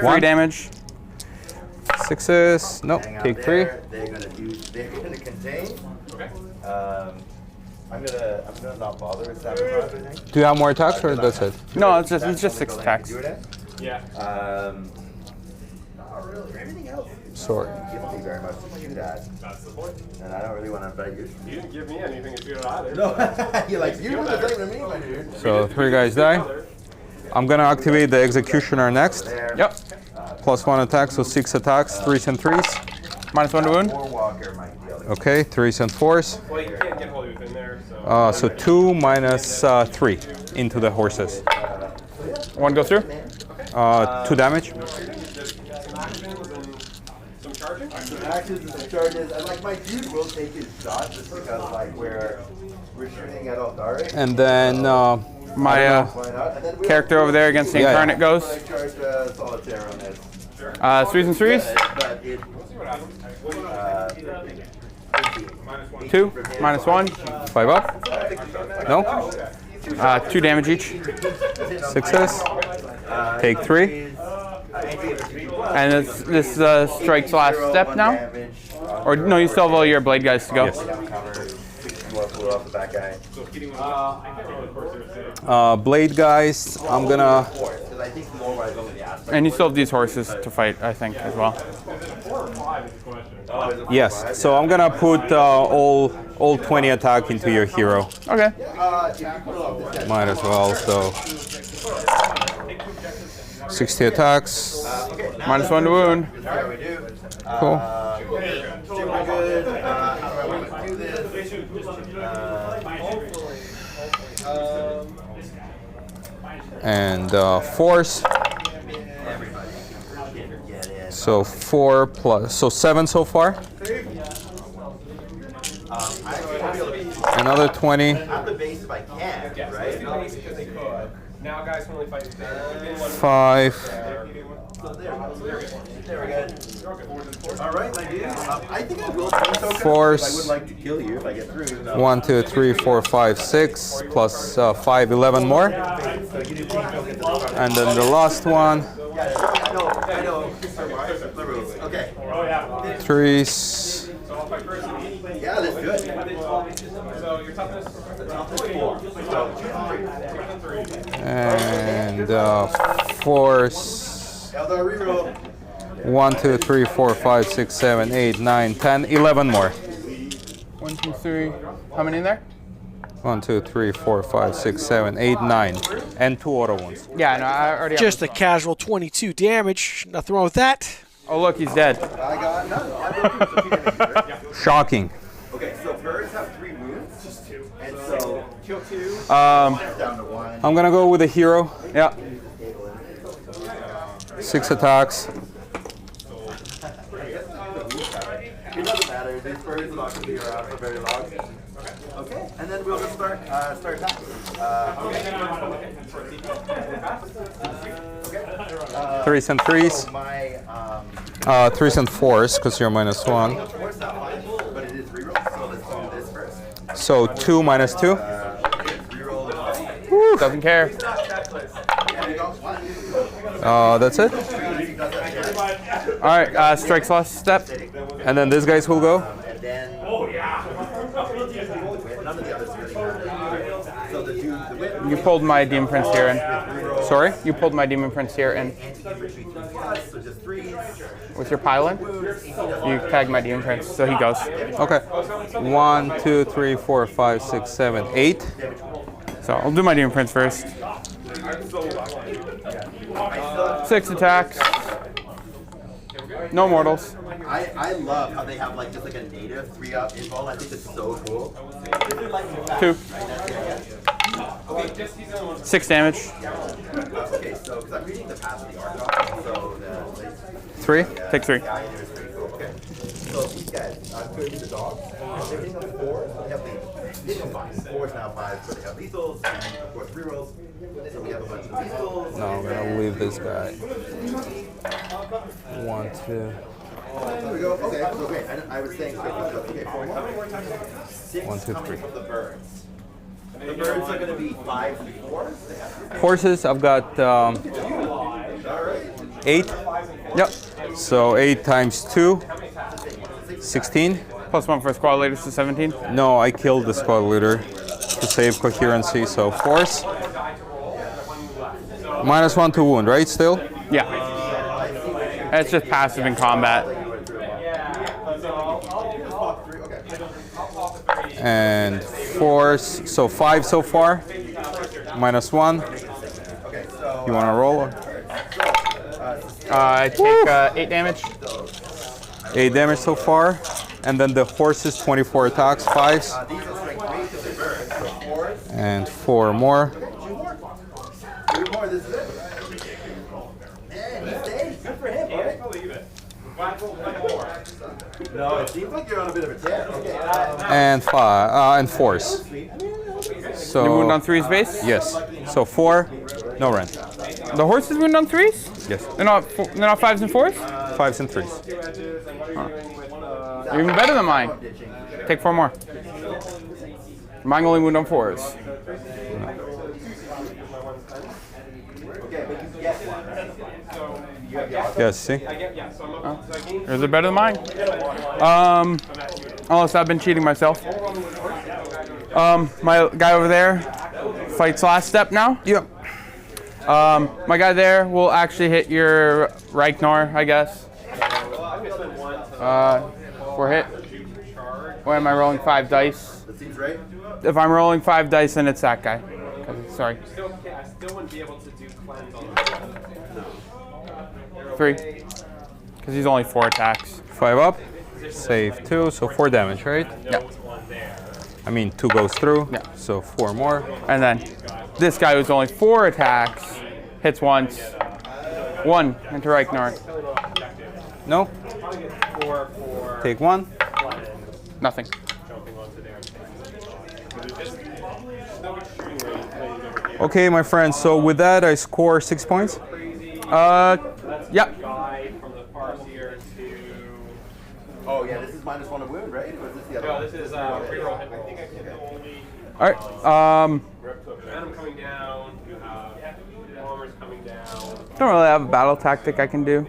3 damage. 6s. Nope. Take 3. They're gonna contain. I'm gonna not bother with sabotage, I think. Do you have more attacks or that's it? No, it's just 6 attacks. Yeah. Not really. Everything else. Sorry. Give me very much to shoot at. That's the point. And I don't really want to bet you. You didn't give me anything to shoot at either. No, you're like, you do the same to me, my dude. So 3 guys die. I'm gonna activate the Executioner next. Yep. +1 attack, so 6 attacks, 3s and 3s. -1 to wound. Or Walker might deal. Okay, 3s and 4s. Well, you can't get hold of it in there, so. So 2 minus 3 into the horses. 1 go through. 2 damage. Some charging? Some actions and some charges. And like my dude will take his shot just because like we're shooting at Altari. And then My Why not? And then we'll character over there against the Yeah, yeah. Incarnate goes. like charge solitaire on this. 3s and 3s. But it 2 -1. 5 up. No. 2 damage each. 6s. Take 3. And this strike's last step now. Or no, you still have all your blade guys to go. Yes. off the back guy. Blade guys, I'm gonna. Because I think more by the aspect. And you still have these horses to fight, I think, as well. Yes. So I'm gonna put all 20 attack into your hero. Okay. Might as well. So 60 attacks. -1 to wound. Yeah, we do. Cool. Super good. How do I want to do this? And force. So 4 plus, so 7 so far. Another 20. At the base if I can, right? Now guys can only fight 5. There we go. All right, my dude. I think I will take so Force. I would like to kill you if I get through. 1, 2, 3, 4, 5, 6 plus 5, 11 more. And then the last one. I know. The rules. Okay. 3s. Yeah, that's good. So your toughness? And force. Eldar reroll. 1, 2, 3, 4, 5, 6, 7, 8, 9, 10, 11 more. 1, 2, 3. How many in there? 1, 2, 3, 4, 5, 6, 7, 8, 9. And 2 auto ones. Yeah, no, I already have. Just a casual 22 damage. Nothing wrong with that. Oh, look, he's dead. I got none. I broke him, so 2 damage, right? Shocking. Okay, so birds have 3 wounds. Just 2. And so kill 2. Down to 1. I'm gonna go with a hero. Yeah. 6 attacks. It doesn't matter. These birds are not going to be around for very long. Okay, and then we'll just start attacking. 3s and 3s. My 3s and 4s, because you're -1. force not 5, but it is reroll. So let's do this first. So 2 minus 2. Reroll. Doesn't care. And we got 1. That's it. All right, strike's last step. And then these guys will go. And then. Oh yeah. None of the others really matter. So the whip. You pulled my Demon Prince here in. Sorry? You pulled my Demon Prince here in. So just 3s. With your pylon. You tagged my Demon Prince, so he goes. Okay. 1, 2, 3, 4, 5, 6, 7, 8. So I'll do my Demon Prince first. 6 attacks. No mortals. I love how they have like just like a native 3-up invul. I think it's so cool. 2. 6 damage. Okay, so because I'm reading the path of the Archon, so the 3. Take 3. guy here is pretty cool. Okay. So these guys, I'm putting the dogs. They're hitting on 4. They have the 4 is now 5, so they have lethals and of course rerolls. So we have a bunch of lethals. No, I'm gonna leave this guy. 1, 2. There we go. Okay, so great. I was saying okay, 4 more. 6 1, 2, coming 3. from the birds. The birds are going to be 5 and 4. Horses, I've got 8. Yep. So 8 times 2. 16. +1 for squad leaders to 17. No, I killed the squad leader. save coherency, so force. -1 to wound, right? Still? Yeah. It's just passive in combat. And force, so 5 so far. -1. You want to roll? I take 8 damage. 8 damage so far. And then the horses, 24 attacks, 5s. And 4 more. No, it seems like you're on a bit of a tear. And 5, and force. So You wound on 3's base? yes. So 4, no rent. The horses wound on 3's? Yes. They're not 5s and 4s? 5s and 3s. You're even better than mine. Take 4 more. Mine only wound on 4s. Yes, see? Yours are better than mine. Unless I've been cheating myself. My guy over there fights last step now. Yep. My guy there will actually hit your Reichnar, I guess. 4 hit. Why am I rolling 5 dice? That seems right. If I'm rolling 5 dice, then it's that guy. Sorry. I still wouldn't be able to do cleanse on 3. Because he's only 4 attacks. 5 up. Save 2, so 4 damage, right? Yeah. I mean, 2 goes through. Yeah. So 4 more. And then this guy who's only 4 attacks hits once. 1 into Reichnar. No. Take 1. Nothing. Okay, my friend. So with that, I score 6 points. Yep. Oh yeah, this is -1 to wound, right? Or is this the other one? this is reroll hit roll. All right. Venom coming down. You have bombers coming down. Don't really have a battle tactic I can do.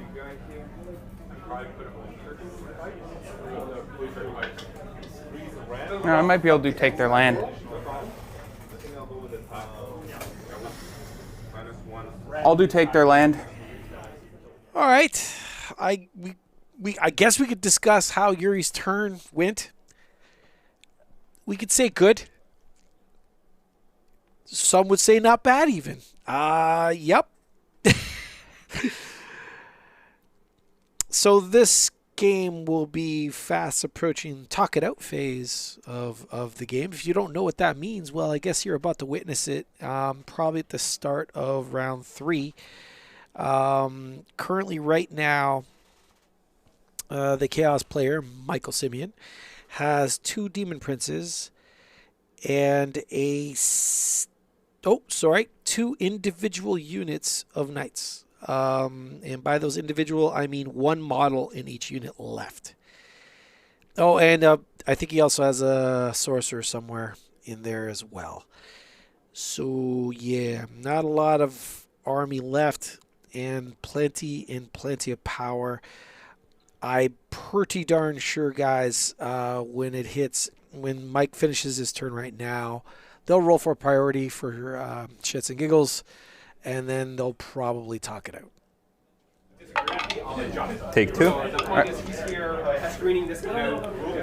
I might be able to take their land. I'll do take their land. All right. I guess we could discuss how Yuri's turn went. We could say good. Some would say not bad even. Yep. So this game will be fast approaching talk it out phase of the game. If you don't know what that means, well, I guess you're about to witness it probably at the start of round 3. Currently right now, the Chaos player, Michael Simeon, has 2 Demon Princes and 2 individual units of Knights. And by those individual, I mean 1 model in each unit left. Oh, and I think he also has a Sorcerer somewhere in there as well. So, yeah, not a lot of army left and plenty of power. I'm pretty darn sure, guys, when Mike finishes his turn right now, they'll roll for a priority for shits and giggles, and then they'll probably talk it out. Take 2. Right.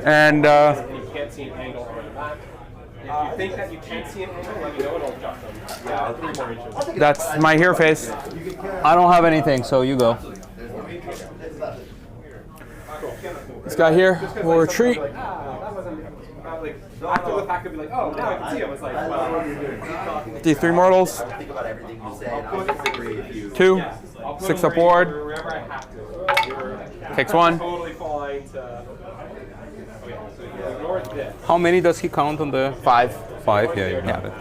And And you can't see an angle on the back. If you think that you can't see an angle, let me know and I'll adjust them. Yeah, 3 more inches. that's my hero face. I don't have anything, so you go. This guy here will retreat. That wasn't like after the fact, I'd be like, oh, now I can see him. It's like, well, D3 mortals. Think about everything you say, and I'll disagree if you. 2. I'll put 6 him up ward. wherever I have to. Takes 1. Totally fine to. Oh yeah, so you ignore this. How many does he count on the 5. 5? Yeah, you got it.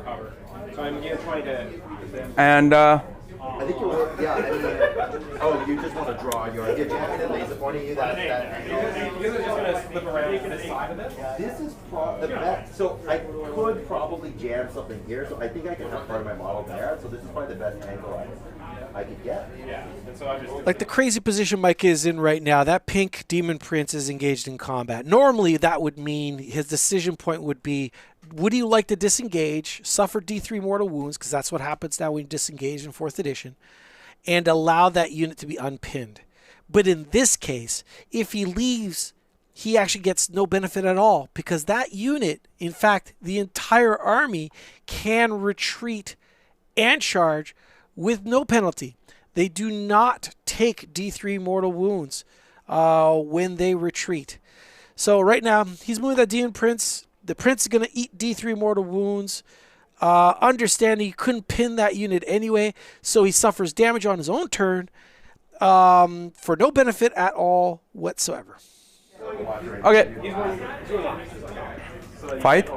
Cover. So I'm again trying to. And I think you were, yeah, I mean, oh, you just want to draw your, if you have it laser pointing you, that Because it's just going to slip around to the side of it. This is the best, so I could probably jam something here, so I think I can have part of my model there, so this is probably the best angle. I could get. Yeah, and so I just Like the crazy position Mike is in right now, that pink Demon Prince is engaged in combat. Normally, that would mean his decision point would be, would he like to disengage, suffer D3 mortal wounds, because that's what happens now when you disengage in 4th edition, and allow that unit to be unpinned. But in this case, if he leaves, he actually gets no benefit at all, because that unit, in fact, the entire army can retreat and charge with no penalty. They do not take D3 mortal wounds when they retreat. So right now, he's moving that Demon Prince. The Prince is going to eat D3 mortal wounds. Understanding he couldn't pin that unit anyway, so he suffers damage on his own turn for no benefit at all whatsoever. Okay. Fight.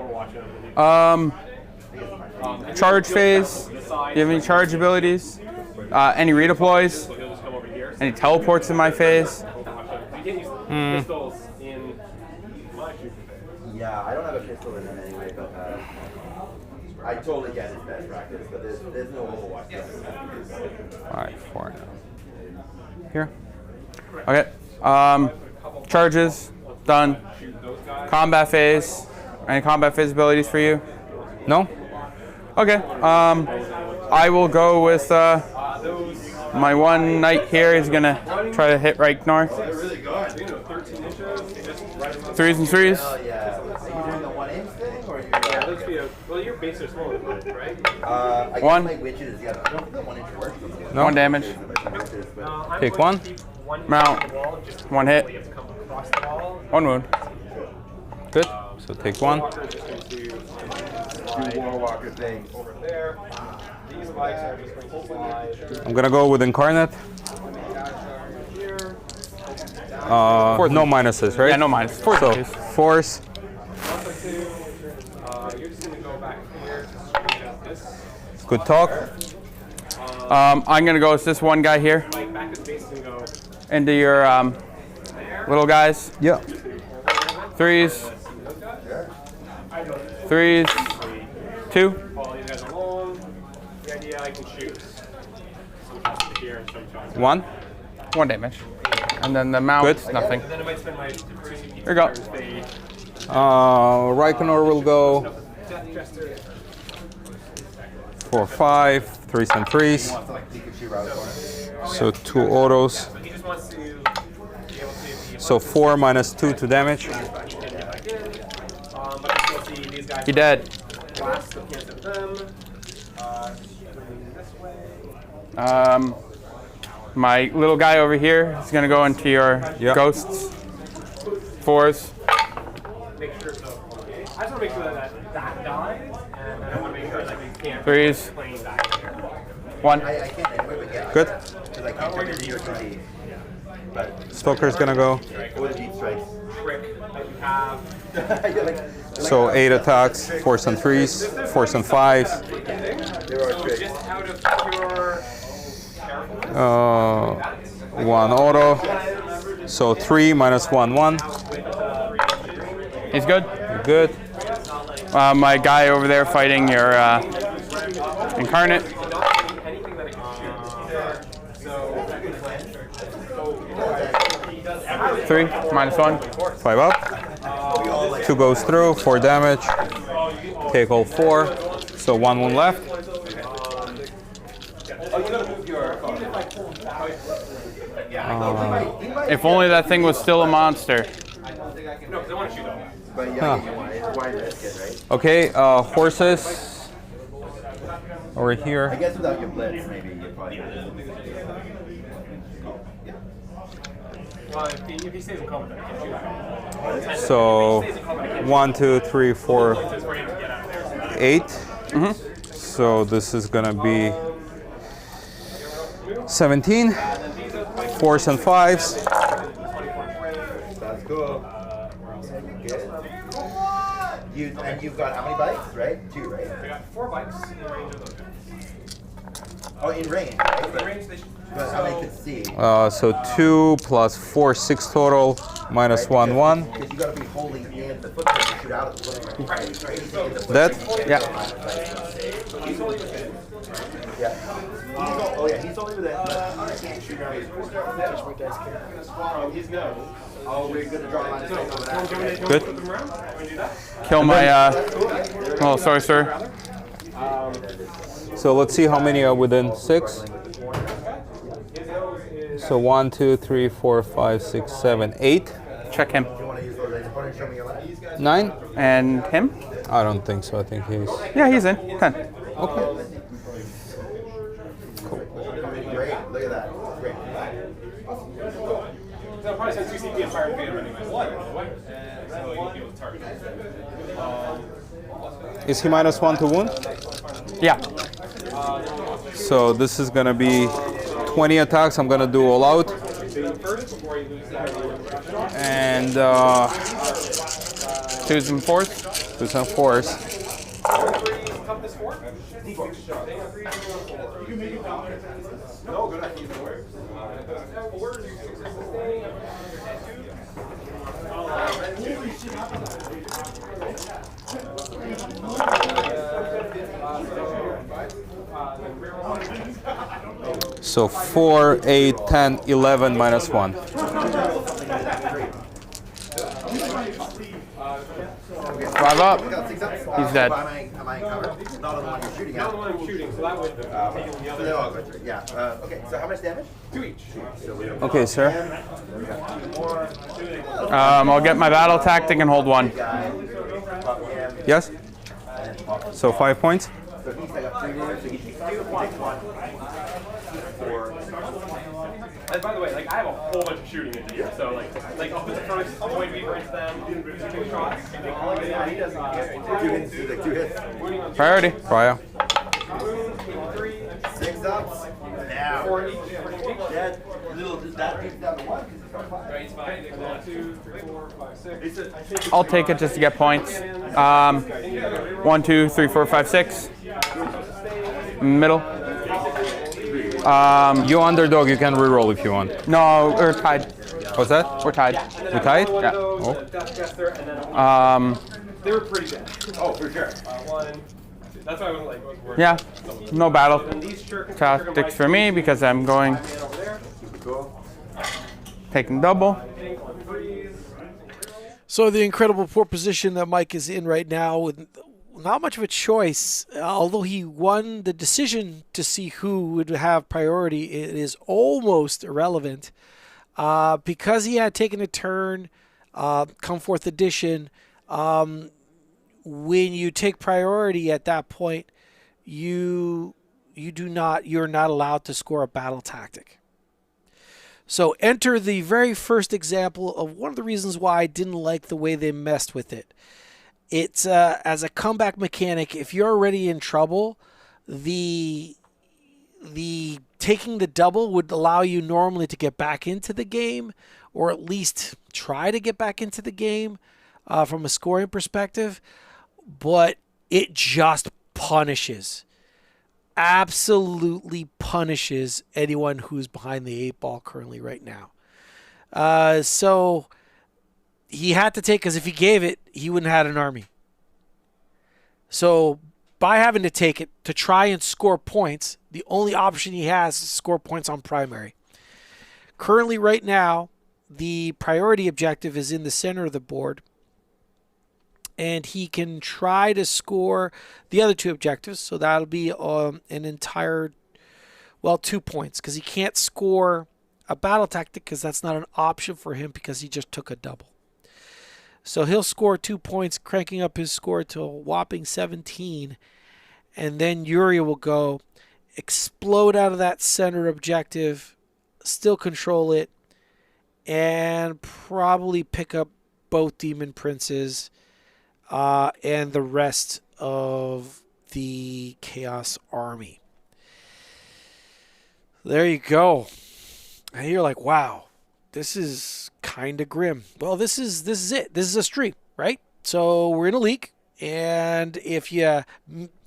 Charge phase. Do you have any charge abilities? Any redeploys? Any teleports in my phase? Yeah, I don't have a pistol in him anyway, but I totally get his best practice, but there's no Overwatch. 5, 4. Here. Okay. Charges. Done. Combat phase. Any combat phase abilities for you? No? Okay. I will go with my one knight here. He's gonna try to hit right north. 3s and 3s. Oh yeah. Are you doing the 1 inch thing, or well, your base are smaller than mine, right? I guess One. my witches, yeah, I don't think the 1 inch works. No. 1 damage. Take 1. Mount. 1 hit. 1 wound. Good. So take 1. Do Warwalker thing. Over there. These spikes are just going to slide. I'm gonna go with Incarnate. Here. No minuses, right? Yeah, no minus. Force. So, force. You're just going to go back here to straight out this. Good talk. I'm gonna go with this one guy here. Like back to base and go. Into your little guys. Yeah. 3s. 3s. 2. Follow these guys along. The idea I can shoot. Some here and some shots. 1. 1 damage. And then the mount, Good. nothing. And then I might spend my Here you go. Reikenor will go. 4, 5. 3s and 3s. So 2 autos. He just wants to be able to. So 4 minus 2 to damage. But I still see these guys. He dead. Blast, so cancel them. This way. My little guy over here is gonna go into your ghosts. 4s. Make sure so. Okay. I just want to make sure that dies, and I want to make sure that we can't 3s. plane back here. 1. I can't anyway, but yeah. Good. Because I can't trigger the OTD. But Stalker's gonna go. or the deep strikes. Trick that you have. You're like, So 8 attacks. 4s and 3s. 4s and 5s. there are tricks. Just out of pure carefulness. 1 auto. So 3 minus 1, 1. He's good. Good. My guy over there fighting your incarnate. Anything that it can shoot. 3 minus 1. 5 up. 2 goes through. 4 damage. Take all 4. So 1 wound left. If only that thing was still a monster. No, because I want to shoot them. But yeah, why risk it, right? Okay, horses. Over I here. guess without your blitz, maybe you probably. Well, if he stays in combat, then I can shoot at him. So 1, 2, 3, 4, It's for him to get out of there. So 8. So this is gonna be 17. 4s and 5s. That's cool. And you've got how many bikes, right? 2, right? I got 4 bikes in the range of those guys. Oh, in range. In range, they should. But how many can see? So 2 plus 4, 6 total, minus 1, 1. Because you got to be holding in the footprint to shoot out of the footprint. Right. That? Yeah. He's only within. Yeah. Oh yeah, he's only with that. He's no. Oh, we're gonna draw a line of sight over that. Good. Kill my. Oh, sorry, sir. So let's see how many are within 6. So 1, 2, 3, 4, 5, 6, 7, 8. Check him. You want to use those laser pointers? Show me your left. 9? And him? I don't think so. I think he's. Yeah, he's in. 10. Okay. Great. Look at that. Great. They'll probably send 2 CP and fire and anyway. So you'll be able to target him. Is he minus 1 to wound? Yeah. So this is gonna be 20 attacks. I'm gonna do all out. And 2s and 4s. 2s and 4s. So 4, 8, 10, 11, minus 1. 5 up. He's He's dead. Am I covered? Not on the one you're shooting at. Not the one I'm shooting, so that would take him the other. Yeah. Okay. So how much damage? 2 each. Okay, sir. I'll get my battle tactic and hold 1. Yes? So 5 points. So he's got 3 damage. So he takes 2. He takes 1. 4. And by the way, like I have a whole bunch of shooting into here, so like I'll put the first point weaver into them, 2 shots, and then all he does 2 hits. He's like 2 hits. Priority. Prior. 3, 6 ups. Now. 4 each. Dead. Little. That takes down to 1. Right, it's fine. 1, 2, 3, 4, 5, 6. I'll take it just to get points. 1, 2, 3, 4, 5, 6. Middle. You underdog, you can reroll if you want. No, we're tied. What's that? We're tied. You tied? Yeah. They were pretty good. Oh, for sure. That's why I was like, worried. Yeah. No battle These tactics for me because I'm going taking double. So the incredible poor position that Mike is in right now with not much of a choice, although he won the decision to see who would have priority, it is almost irrelevant because he had taken a turn, come forth edition. When you take priority at that point, you're not allowed to score a battle tactic. So enter the very first example of one of the reasons why I didn't like the way they messed with it. It's as a comeback mechanic, if you're already in trouble, the taking the double would allow you normally to get back into the game, or at least try to get back into the game from a scoring perspective, but it just punishes, absolutely punishes anyone who's behind the 8 ball currently right now. So he had to take, because if he gave it, he wouldn't have had an army. So by having to take it to try and score points, the only option he has is to score points on primary. Currently right now, the priority objective is in the center of the board, and he can try to score the other 2 objectives. So that'll be an entire, 2 points, because he can't score a battle tactic because that's not an option for him because he just took a double. So he'll score 2 points, cranking up his score to a whopping 17. And then Yuri will go, explode out of that center objective, still control it, and probably pick up both Demon Princes and the rest of the Chaos Army. There you go. And you're like, wow, this is kind of grim. Well, this is it. This is a stream, right? So we're in a league, and if you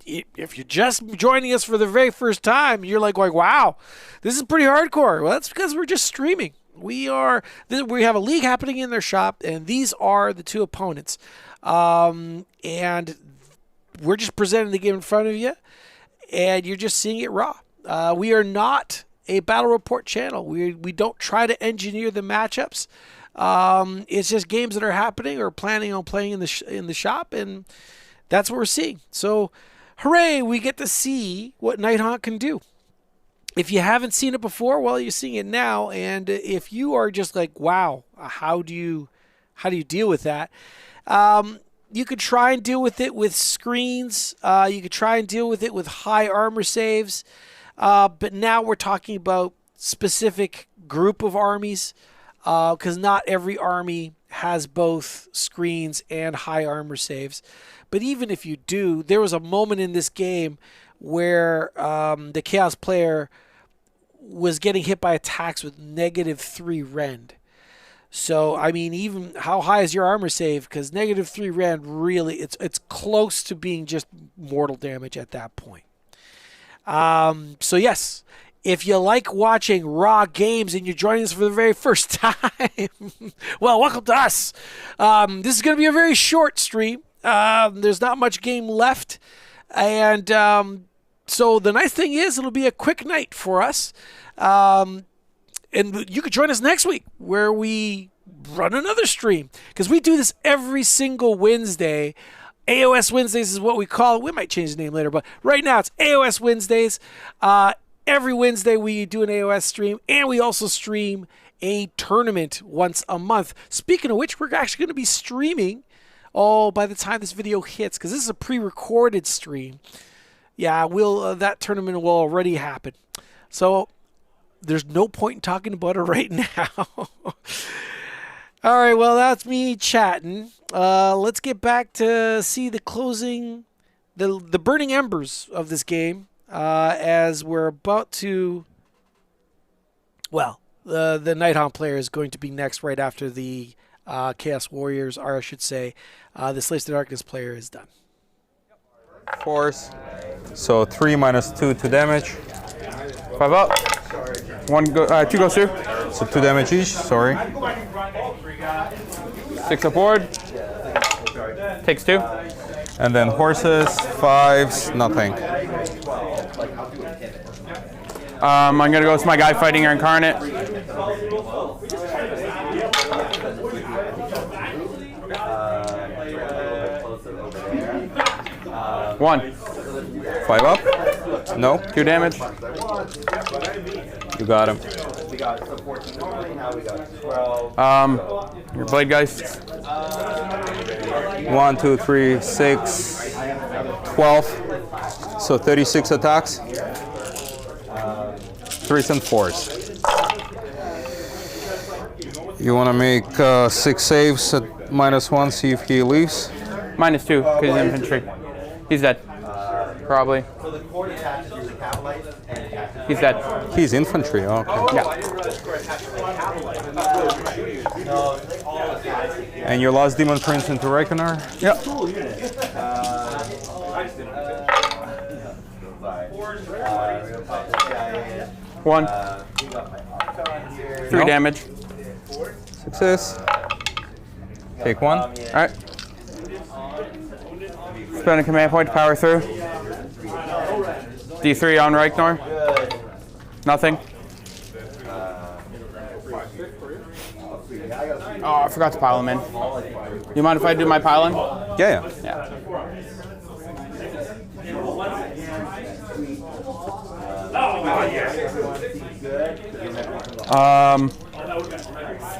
if you're just joining us for the very first time, you're like, wow, this is pretty hardcore. Well, that's because we're just streaming. We have a league happening in their shop, and these are the two opponents. And we're just presenting the game in front of you, and you're just seeing it raw. We are not a battle report channel. We don't try to engineer the matchups. It's just games that are happening or planning on playing in the shop, and that's what we're seeing. So, hooray, we get to see what Nighthaunt can do. If you haven't seen it before, well, you're seeing it now. And if you are just like, wow, how do you deal with that? You could try and deal with it with screens. You could try and deal with it with high armor saves. But now we're talking about specific group of armies, because not every army has both screens and high armor saves. But even if you do, there was a moment in this game where the Chaos player was getting hit by attacks with -3 rend. So, I mean, even how high is your armor save? Because -3 rend really, it's close to being just mortal damage at that point. So yes, if you like watching raw games and you're joining us for the very first time, well, welcome to us. This is going to be a very short stream. There's not much game left. And so the nice thing is it'll be a quick night for us. And you could join us next week where we run another stream, because we do this every single Wednesday. AoS Wednesdays is what we call it. We might change the name later, but right now it's AoS Wednesdays. Every Wednesday we do an AoS stream, and we also stream a tournament once a month. Speaking of which, we're actually going to be streaming by the time this video hits, because this is a pre-recorded stream. Yeah, that tournament will already happen. So there's no point in talking about it right now. All right, well, that's me chatting. Let's get back to see the closing, the burning embers of this game, as we're about to, well, the Nighthaunt player is going to be next right after the Chaos Warriors, or I should say, the Slaves to Darkness player is done. Force. So 3 minus 2 damage. 5 up. 2 goes through. So 2 damage each, sorry. 6 aboard. Takes 2. And then horses, 5s, nothing. I'm going to go with my guy fighting your incarnate. One. 5 up? No. 2 damage. You got him. Your blade guys. 1, 2, 3, 6, 12. So 36 attacks. 3s and 4s. You want to make 6 saves at -1, see if he leaves? -2, because he's infantry. He's dead. Probably. He's dead. He's infantry, okay. Yeah. And your last Demon Prince into Reckoner? Yep. One. 3 damage. Success. Take 1. All right. Spend a command point to power through. D3 on Reichner. Nothing. Oh, I forgot to pile him in. You mind if I do my piling? Yeah.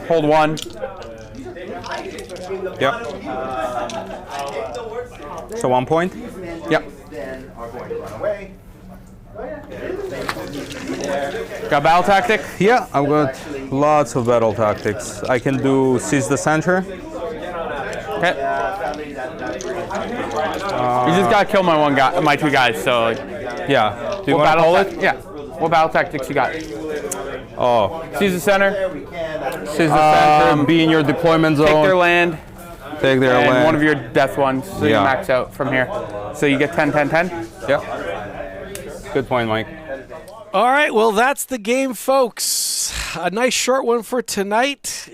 Hold 1. Yep. So 1 point? Yep. Got battle tactic? Yeah, I've got lots of battle tactics. I can do seize the center. Okay. You just gotta kill my 2 guys. So Yeah. Do you what want to battle call it? Yeah. What battle tactics you got? Oh, Seize the center. seize the center. Be in your deployment Take their zone. land. Take their and land. one of your death ones, so you Yeah. max out from here. So you get 10, 10, 10. Yeah. Good point, Mike. All right, well, that's the game, folks. A nice short one for tonight.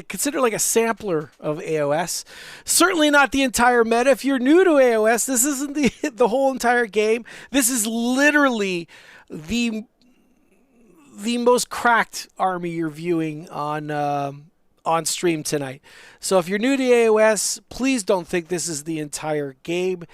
Consider like a sampler of AoS. Certainly not the entire meta. If you're new to AoS, this isn't the whole entire game. This is literally the most cracked army you're viewing on stream tonight. So if you're new to AoS, please don't think this is the entire game.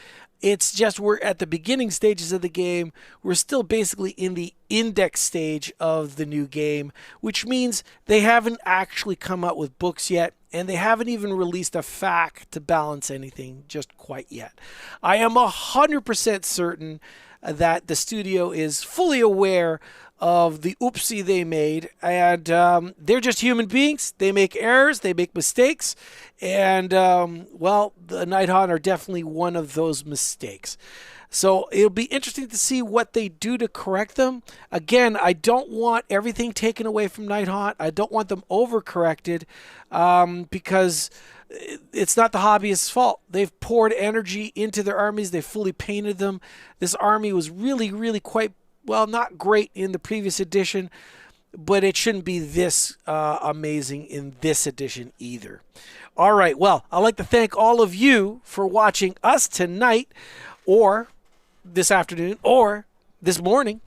It's just we're at the beginning stages of the game. We're still basically in the index stage of the new game, which means they haven't actually come out with books yet, and they haven't even released a FAQ to balance anything just quite yet. I am 100% certain that the studio is fully aware of the oopsie they made, and they're just human beings. They make errors, they make mistakes, and well, the Nighthaunt are definitely one of those mistakes. So it'll be interesting to see what they do to correct them. Again, I don't want everything taken away from Nighthaunt. I don't want them overcorrected because it's not the hobbyist's fault. They've poured energy into their armies. They fully painted them. This army was really, really quite, well, not great in the previous edition, but it shouldn't be this amazing in this edition either. All right, well, I'd like to thank all of you for watching us tonight, or this afternoon, or this morning,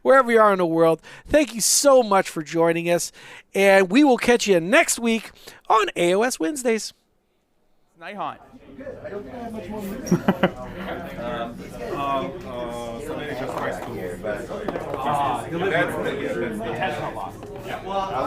wherever you are in the world. Thank you so much for joining us, and we will catch you next week on AoS Wednesdays. Nighthaunt. Somebody just tries to. Well,